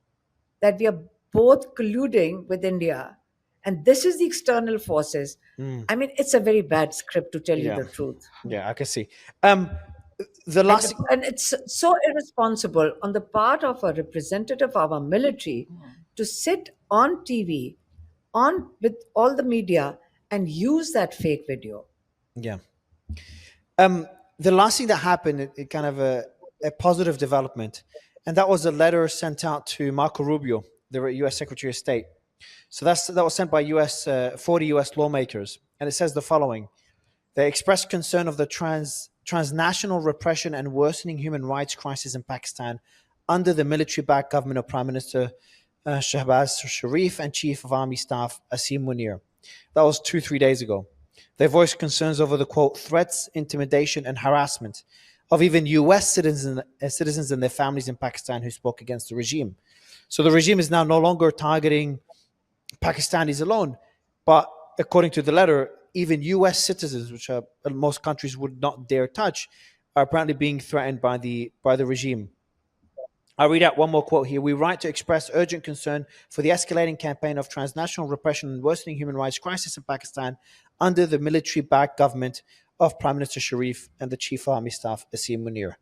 that we are both colluding with India. And this is the external forces. I mean, it's a very bad script, to tell you Yeah. the truth. Yeah, I can see. The last, And it's so irresponsible on the part of a representative of our military to sit on TV, on with all the media, and use that fake video. yeah. The last thing that happened, it kind of a positive development, and that was a letter sent out to Marco Rubio, the U.S. Secretary of State. So that was sent by 40 U.S. lawmakers, and it says the following: they expressed concern of the transnational repression and worsening human rights crisis in Pakistan under the military-backed government of Prime Minister Shehbaz Sharif and Chief of Army Staff Asim Munir. That was 3 days ago. They voiced concerns over the, quote, threats, intimidation, and harassment of even U.S. citizens and their families in Pakistan who spoke against the regime. So the regime is now no longer targeting Pakistanis alone, but according to the letter, even U.S. citizens, which most countries would not dare touch, are apparently being threatened by the regime. I'll read out one more quote here. We write to express urgent concern for the escalating campaign of transnational repression and worsening human rights crisis in Pakistan under the military-backed government of Prime Minister Sharif and the Chief of Army Staff, Asim Munir.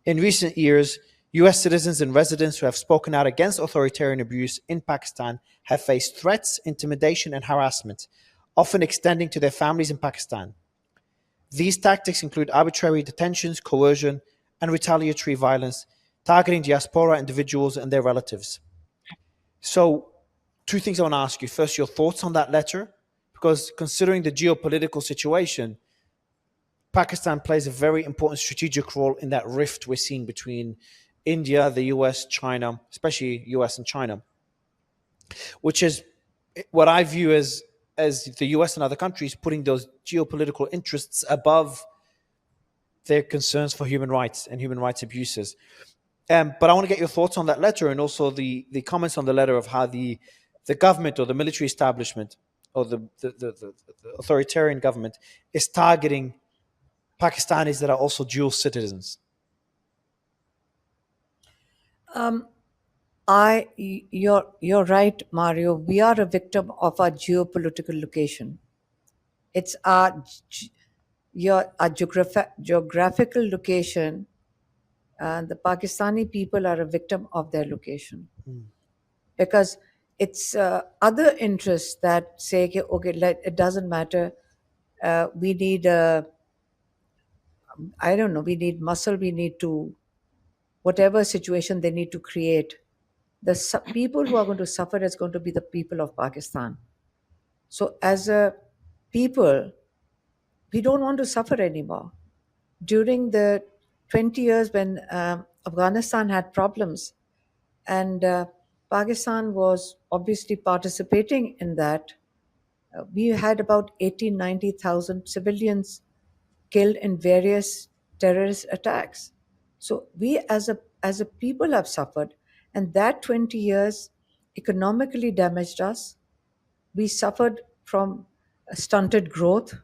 In recent years, US citizens and residents who have spoken out against authoritarian abuse in Pakistan have faced threats, intimidation, and harassment, often extending to their families in Pakistan. These tactics include arbitrary detentions, coercion, and retaliatory violence, targeting diaspora individuals and their relatives. So, two things I want to ask you. First, your thoughts on that letter, because considering the geopolitical situation, Pakistan plays a very important strategic role in that rift we're seeing between India, the US, China, especially US and China, which is what I view as the US and other countries putting those geopolitical interests above their concerns for human rights and human rights abuses. But I want to get your thoughts on that letter and also the comments on the letter of how the government or the military establishment or the authoritarian government is targeting Pakistanis that are also dual citizens. You're right, Mario. We are a victim of our geopolitical location. It's our geographical location. The Pakistani people are a victim of their location because it's other interests that say, okay, it doesn't matter. We need I don't know. We need muscle. We need to whatever situation they need to create. The people who are going to suffer is going to be the people of Pakistan. So as a people, we don't want to suffer anymore. During the 20 years when Afghanistan had problems, and Pakistan was obviously participating in that, we had about 80,000, 90,000 civilians killed in various terrorist attacks. So we as a people have suffered, and that 20 years economically damaged us. We suffered from stunted growth.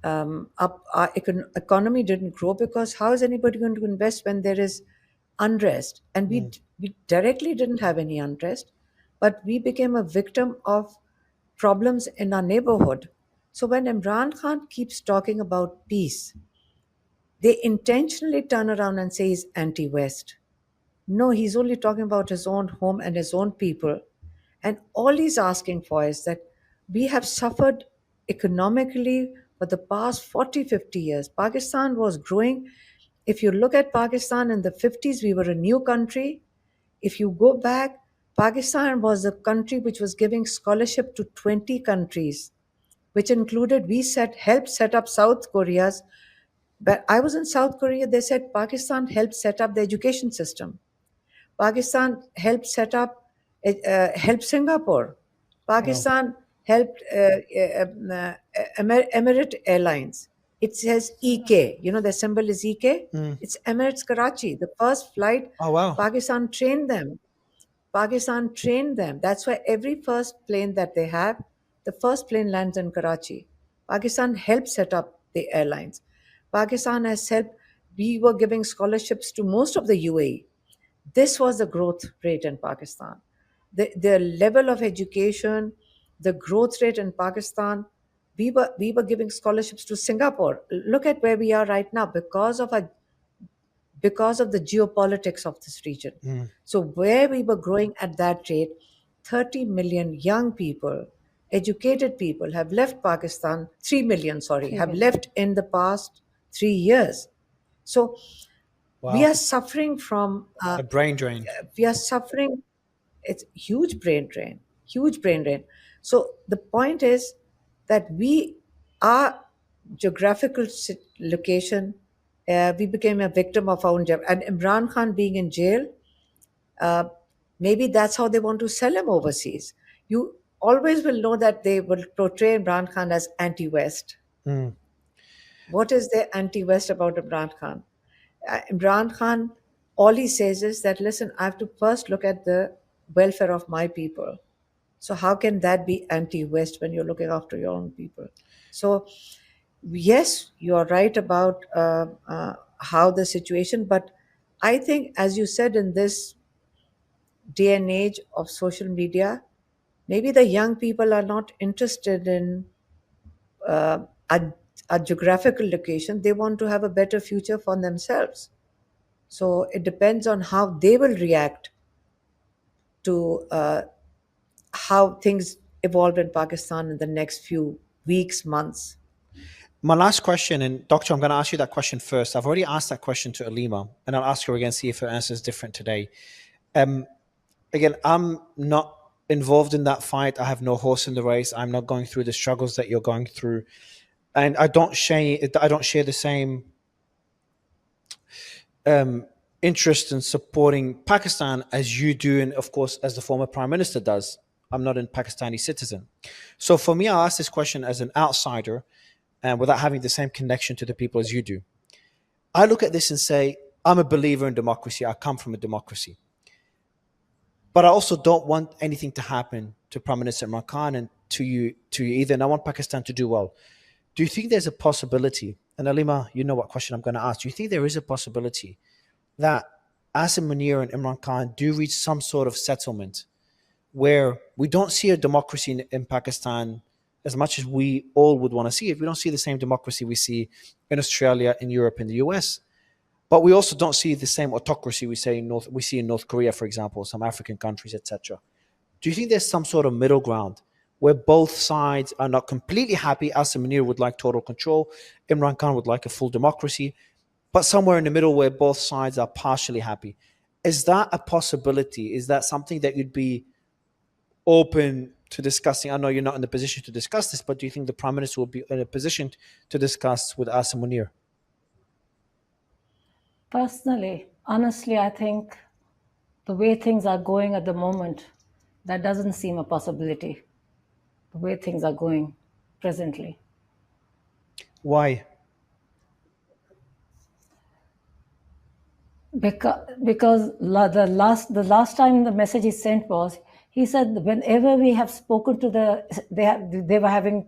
Our economy didn't grow because how is anybody going to invest when there is unrest? And we directly didn't have any unrest, but we became a victim of problems in our neighborhood. So when Imran Khan keeps talking about peace, they intentionally turn around and say he's anti-West. No, he's only talking about his own home and his own people. And all he's asking for is that we have suffered economically for the past 40, 50 years. Pakistan was growing. If you look at Pakistan in the 50s, we were a new country. If you go back, Pakistan was a country which was giving scholarship to 20 countries, which included, helped set up South Korea's. But I was in South Korea, they said Pakistan helped set up the education system. Pakistan helped set up, helped Singapore. Pakistan helped Emirate Airlines. It says EK. You know, the symbol is EK. It's Emirates Karachi. The first flight, Oh, wow. Pakistan trained them. Pakistan trained them. That's why every first plane that they have, the first plane lands in Karachi. Pakistan helped set up the airlines. Pakistan has helped. We were giving scholarships to most of the UAE. This was the growth rate in Pakistan. The level of education, the growth rate in Pakistan, we were giving scholarships to Singapore. Look at where we are right now because of the geopolitics of this region. So where we were growing at that rate, 30 million young people, educated people have left Pakistan, 3 million, have left in the past 3 years. So we are suffering from a brain drain. We are suffering. It's huge brain drain. So the point is that our geographical location, we became a victim of our own. And Imran Khan being in jail, maybe that's how they want to sell him overseas. You always will know that they will portray Imran Khan as anti-West. What is there anti-West about Imran Khan? Imran Khan, all he says is that, listen, I have to first look at the welfare of my people. So how can that be anti-West when you're looking after your own people? So yes, you're right about how the situation, but I think, as you said, in this day and age of social media, maybe the young people are not interested in a geographical location. They want to have a better future for themselves. So it depends on how they will react to how things evolve in Pakistan in the next few weeks, months. My last question, and Doctor, I'm going to ask you that question first. I've already asked that question to Aleema, and I'll ask her again, see if her answer is different today. Again, I'm not involved in that fight. I have no horse in the race. I'm not going through the struggles that you're going through, and I don't share the same interest in supporting Pakistan as you do, and of course, as the former prime minister does. I'm not a Pakistani citizen. So for me, I'll ask this question as an outsider and without having the same connection to the people as you do. I look at this and say, I'm a believer in democracy. I come from a democracy. But I also don't want anything to happen to Prime Minister Imran Khan and to you either. And I want Pakistan to do well. Do you think there's a possibility, and Aleema, you know what question I'm going to ask, do you think there is a possibility that Asim, Munir and Imran Khan do reach some sort of settlement where we don't see a democracy in Pakistan as much as we all would want to see it? We don't see the same democracy we see in Australia, in Europe, in the US. But we also don't see the same autocracy we see in North Korea, for example, some African countries, etc. Do you think there's some sort of middle ground where both sides are not completely happy? Asim Munir would like total control, Imran Khan would like a full democracy, but somewhere in the middle where both sides are partially happy. Is that a possibility? Is that something that you'd be open to discussing? I know you're not in the position to discuss this, but do you think the Prime Minister will be in a position to discuss with Asim Munir? Personally, honestly, I think the way things are going at the moment, that doesn't seem a possibility. The way things are going presently. Why? Because the last time the message he sent was, he said whenever we have spoken to they were having,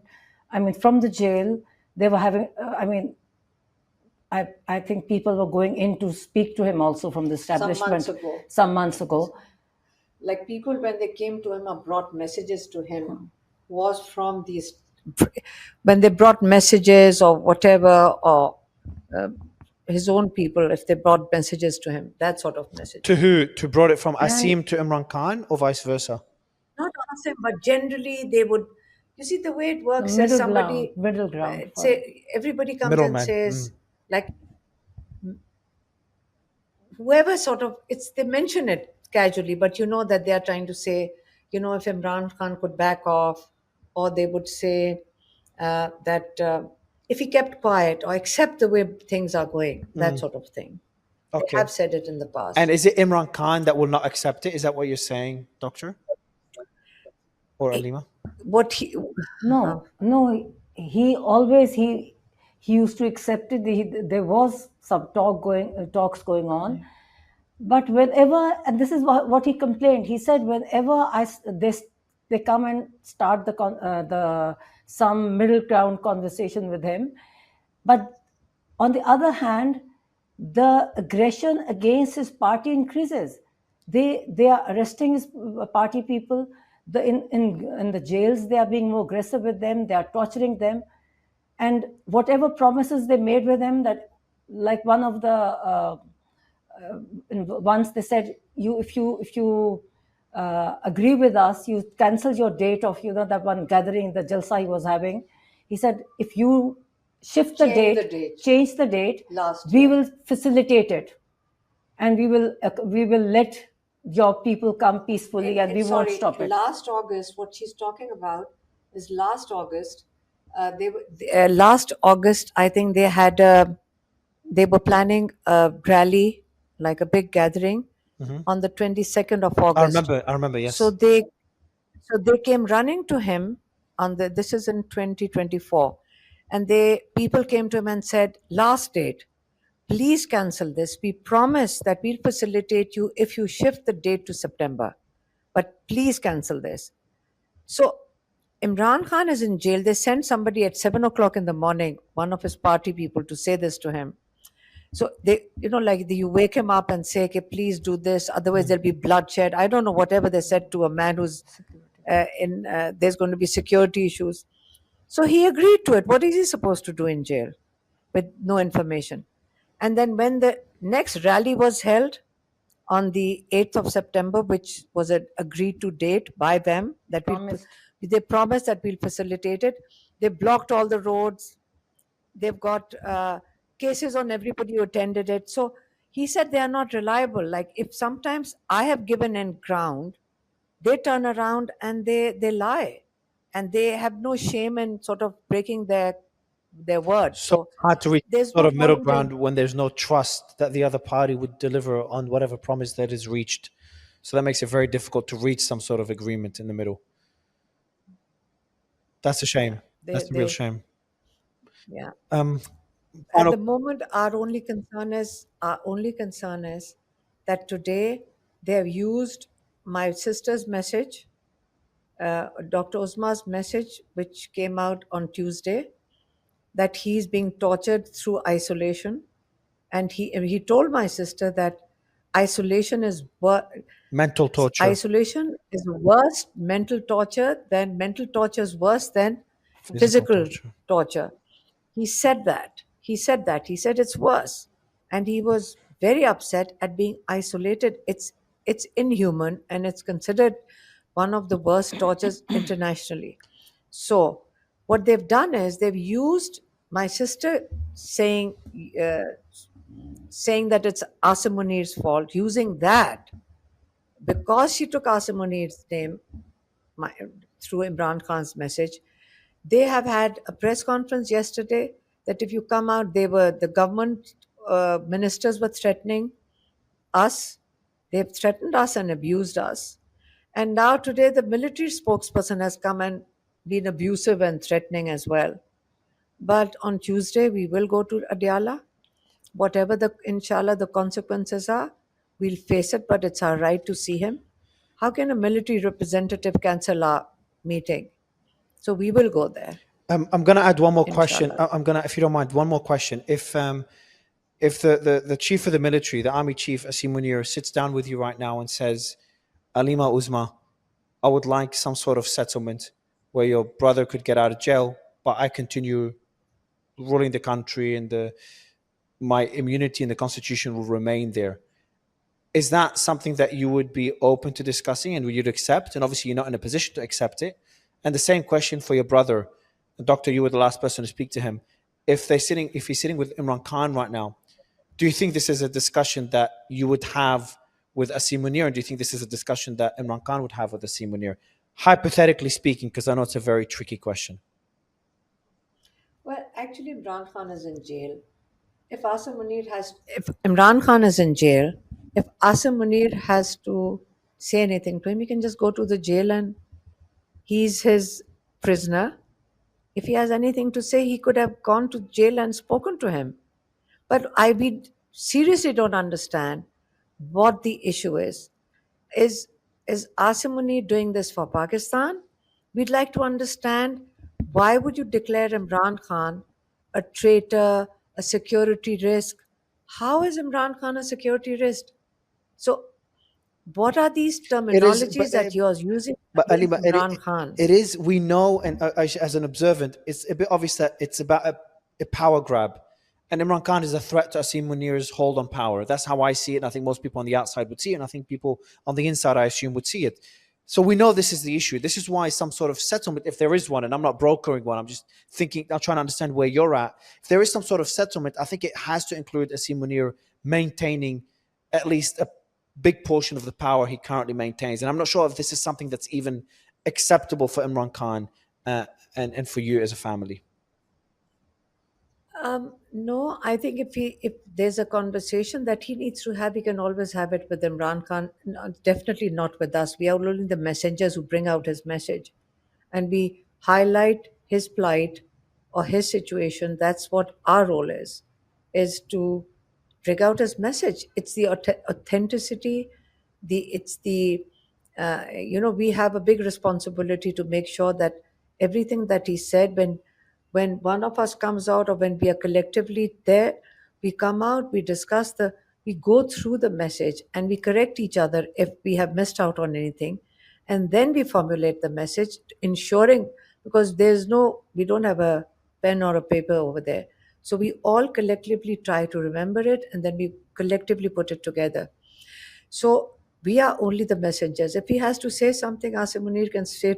I mean, from the jail, they were having, I think people were going in to speak to him also from the establishment some months ago. Like people, when they came to him or brought messages to him, was from these, when they brought messages or whatever, or his own people, if they brought messages to him, that sort of message. To who? To brought it from Asim to Imran Khan or vice versa? Not Asim, but generally they would, you see the way it works is Middle somebody, ground. say everybody comes Middleman. and says, like, whoever sort of, they mention it casually, but you know that they are trying to say, you know, if Imran Khan could back off, or they would say that if he kept quiet or accept the way things are going, that sort of thing. Okay. They have said it in the past. And is it Imran Khan that will not accept it? Is that what you're saying, Doctor? Or Aleema? No, he always, he used to accept it. There was some talks going on. But whenever, and this is what he complained, he said whenever they come and start some middle ground conversation with him, but on the other hand, the aggression against his party increases. They are arresting his party people. In the jails, they are being more aggressive with them. They are torturing them, and whatever promises they made with them, that like one of the once they said, if you agree with us, you cancel your date of that one gathering, the jalsa he was having. He said, if you shift change the date, we will facilitate it, and we will let your people come peacefully, and we won't stop it. Last August, what she's talking about is last August. Last August, I think they were planning a rally, like a big gathering, on the 22nd of August. I remember, yes. So they came running to him this is in 2024, and people came to him and said, last date, please cancel this. We promise that we'll facilitate you if you shift the date to September, but please cancel this. So Imran Khan is in jail. They sent somebody at 7 o'clock in the morning, one of his party people, to say this to him. So you wake him up and say, okay, please do this, otherwise there'll be bloodshed. I don't know, whatever they said to a man who's there's going to be security issues. So he agreed to it. What is he supposed to do in jail with no information? And then when Next rally was held on the 8th of September, which was an agreed to date by them that they promised that we'll facilitate it. They blocked all the roads. They've got cases on everybody who attended it. So he said they are not reliable. Like if sometimes I have given in ground, they turn around and they lie, and they have no shame in sort of breaking their word. So hard to reach there's sort no of middle point in- ground when there's no trust that the other party would deliver on whatever promise that is reached. So that makes it very difficult to reach some sort of agreement in the middle. That's a shame. That's a real shame. Yeah. Final- At the moment, our only concern is that today they have used my sister's message, Dr. Uzma's message, which came out on Tuesday, that he's being tortured through isolation, and he told my sister that isolation is mental torture. Isolation is worse. Mental torture is worse than physical torture. He said that. He said it's worse. And he was very upset at being isolated. It's inhuman, and it's considered one of the worst tortures internationally. So what they've done is they've used my sister saying that it's Asim Munir's fault, using that because she took Asim Munir's name through Imran Khan's message. They have had a press conference yesterday that if you come out, the government ministers were threatening us. They've threatened us and abused us. And now today, the military spokesperson has come and been abusive and threatening as well. But on Tuesday, we will go to Adiala. Whatever inshallah, the consequences are, we'll face it, but it's our right to see him. How can a military representative cancel our meeting? So we will go there. I'm going to add one more question. If you don't mind, one more question. If the chief of the military, the army chief, Asim Munir, sits down with you right now and says, Aleema, Uzma, I would like some sort of settlement where your brother could get out of jail, but I continue ruling the country and my immunity in the constitution will remain there. Is that something that you would be open to discussing and would you accept? And obviously you're not in a position to accept it. And the same question for your brother. Doctor, you were the last person to speak to him. If he's sitting with Imran Khan right now, do you think this is a discussion that you would have with Asim Munir? And do you think this is a discussion that Imran Khan would have with Asim Munir? Hypothetically speaking, because I know it's a very tricky question. Well, actually, Imran Khan is in jail. If Imran Khan is in jail, if Asim Munir has to say anything to him, he can just go to the jail and he's his prisoner. If he has anything to say, he could have gone to jail and spoken to him. But we seriously don't understand what the issue is. Is Asim Munir doing this for Pakistan? We'd like to understand, why would you declare Imran Khan a traitor, a security risk? How is Imran Khan a security risk? So what are these terminologies that you're using against Imran Khan? It is, we know, and as an observant, it's a bit obvious that it's about a power grab. And Imran Khan is a threat to Asim Munir's hold on power. That's how I see it. And I think most people on the outside would see it. And I think people on the inside, I assume, would see it. So we know this is the issue. This is why some sort of settlement, if there is one, and I'm not brokering one, I'm just thinking, I'm trying to understand where you're at. If there is some sort of settlement, I think it has to include Asim Munir maintaining at least a big portion of the power he currently maintains. And I'm not sure if this is something that's even acceptable for Imran Khan and for you as a family. No, I think if there's a conversation that he needs to have, he can always have it with Imran Khan. No, definitely not with us. We are only the messengers who bring out his message, and we highlight his plight or his situation. That's what our role is to bring out his message. It's the authenticity. We have a big responsibility to make sure that everything that he said, when one of us comes out or when we are collectively there, we come out, we go through the message and we correct each other if we have missed out on anything. And then we formulate the message, ensuring, because we don't have a pen or a paper over there. So we all collectively try to remember it, and then we collectively put it together. So we are only the messengers. If he has to say something, Asim Munir can say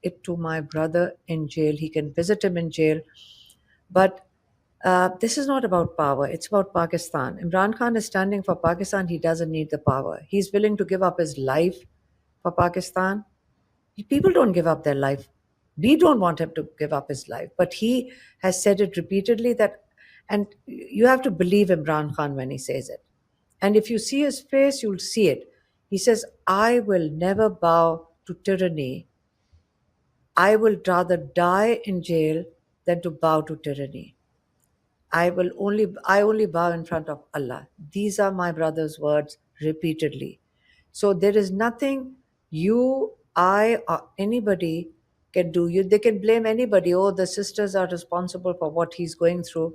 it to my brother in jail. He can visit him in jail. But this is not about power. It's about Pakistan. Imran Khan is standing for Pakistan. He doesn't need the power. He's willing to give up his life for Pakistan. People don't give up their life. We don't want him to give up his life. But he has said it repeatedly that, and you have to believe Imran Khan when he says it. And if you see his face, you'll see it. He says, I will never bow to tyranny. I will rather die in jail than to bow to tyranny. I only bow in front of Allah. These are my brother's words repeatedly. So there is nothing you, I, or anybody can do. They can blame anybody. Oh, the sisters are responsible for what he's going through.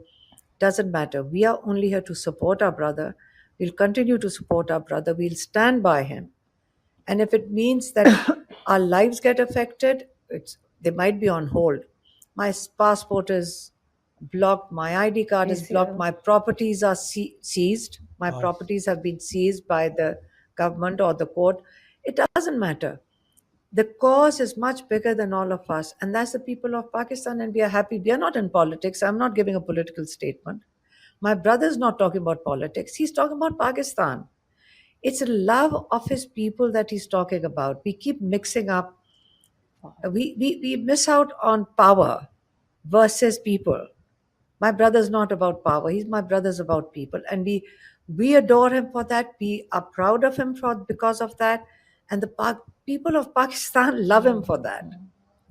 Doesn't matter. We are only here to support our brother. We'll continue to support our brother. We'll stand by him. And if it means that our lives get affected, they might be on hold. My passport is blocked, my ID card is blocked, my properties are seized. My properties have been seized by the government or the court. It doesn't matter. The cause is much bigger than all of us, and that's the people of Pakistan, and we are happy. We are not in politics. I'm not giving a political statement. My brother's not talking about politics. He's talking about Pakistan. It's a love of his people that he's talking about. We keep mixing up. We miss out on power versus people. My brother's not about power. My brother's about people. And we adore him for that. We are proud of him because of that. And the people of Pakistan love him for that.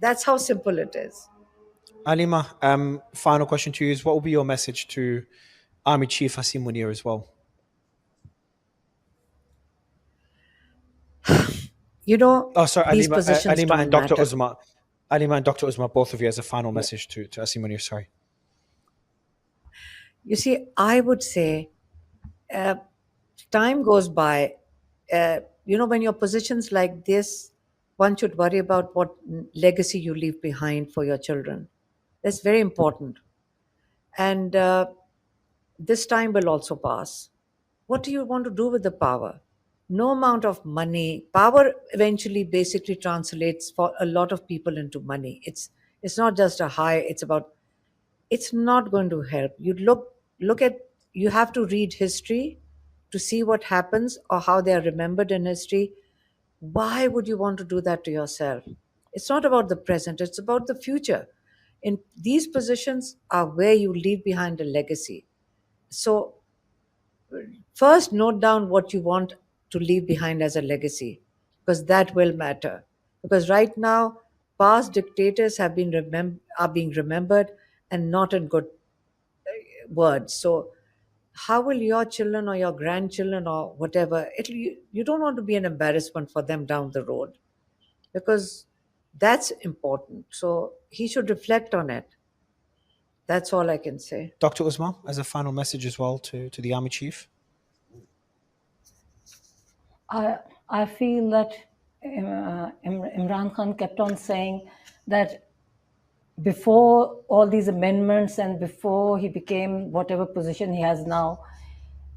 That's how simple it is. Aleema, final question to you is, what will be your message to Army Chief Asim Munir as well? You know, these Aleema, positions Aleema don't and Dr. matter. Uzma. Aleema and Dr. Uzma, both of you, as a final message to Asim Munir. Sorry. You see, I would say time goes by. When you're positions like this, one should worry about what legacy you leave behind for your children. That's very important. And this time will also pass. What do you want to do with the power? No amount of money. Power eventually basically translates for a lot of people into money. It's not just a high. It's not going to help. You have to read history to see what happens or how they are remembered in history. Why would you want to do that to yourself? It's not about the present, it's about the future. In these positions are where you leave behind a legacy. So first note down what you want to leave behind as a legacy, because that will matter. Because right now, past dictators are being remembered and not in good words. So how will your children or your grandchildren or whatever, you don't want to be an embarrassment for them down the road, because that's important. So he should reflect on it. That's all I can say. Dr. Uzma, as a final message as well to the Army Chief. I feel that Imran Khan kept on saying that before all these amendments and before he became whatever position he has now,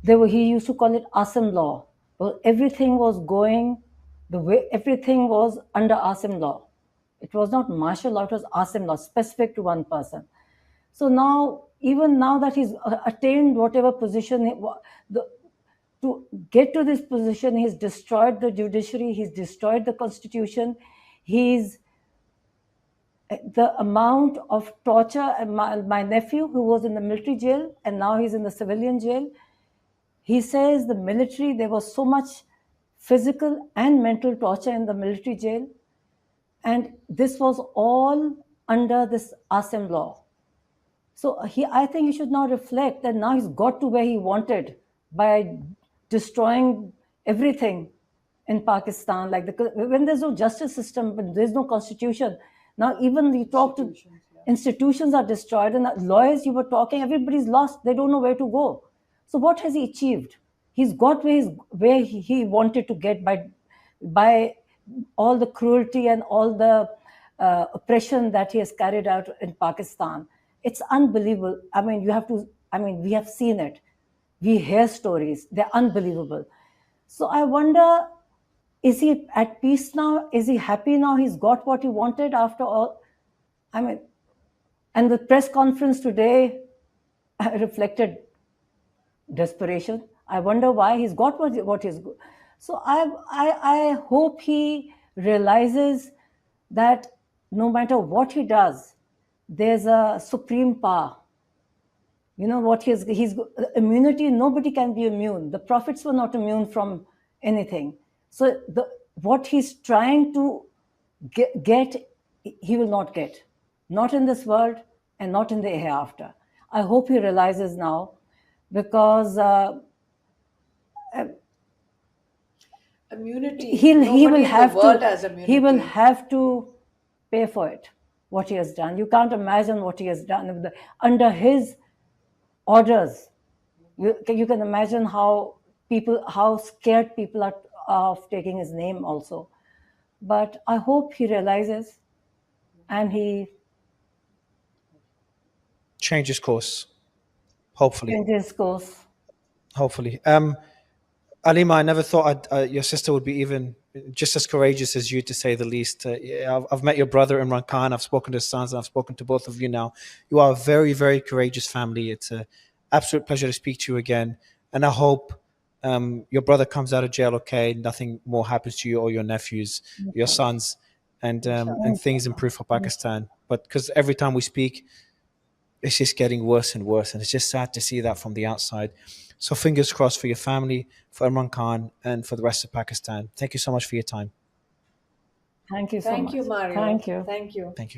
he used to call it Asim law. Well, everything was going the way, everything was under Asim law. It was not martial law, it was Asim law, specific to one person. So now, even now that he's attained whatever position, to get to this position, he's destroyed the judiciary, he's destroyed the constitution, the amount of torture. My nephew, who was in the military jail and now he's in the civilian jail, he says the military, there was so much physical and mental torture in the military jail, and this was all under this Asim law. So I think he should now reflect that now he's got to where he wanted by destroying everything in Pakistan. Like when there's no justice system, when there's no constitution, now even you talk to institutions are destroyed, and lawyers you were talking, everybody's lost. They don't know where to go. So what has he achieved? He's got where he wanted to get by all the cruelty and all the oppression that he has carried out in Pakistan. It's unbelievable. I mean, we have seen it. We hear stories. They're unbelievable. So I wonder, is he at peace now? Is he happy now? He's got what he wanted after all. I mean, and the press conference today reflected desperation. I wonder why he's got what is good. So I hope he realizes that no matter what he does, there's a supreme power. You know what he's immunity. Nobody can be immune. The prophets were not immune from anything. So what he's trying to get, he will not get, not in this world and not in the hereafter. I hope he realizes now, because immunity. he will have the world to has immunity. he will have to pay for it, what he has done. You can't imagine what he has done under his orders. You can imagine how scared people are of taking his name also. But I hope he realizes and he Changes course, hopefully. changes course. Hopefully. Aleema, I never thought your sister would be even just as courageous as you, to say the least. Yeah, I've met your brother Imran Khan. I've spoken to his sons, and I've spoken to both of you now. You are a very, very courageous family. It's an absolute pleasure to speak to you again. And I hope your brother comes out of jail okay. Nothing more happens to you or your nephews, your sons, and things improve for Pakistan. But because every time we speak, it's just getting worse and worse. And it's just sad to see that from the outside. So fingers crossed for your family, for Imran Khan, and for the rest of Pakistan. Thank you so much for your time. Thank you so much. Thank you, Mario. Thank you. Thank you. Thank you.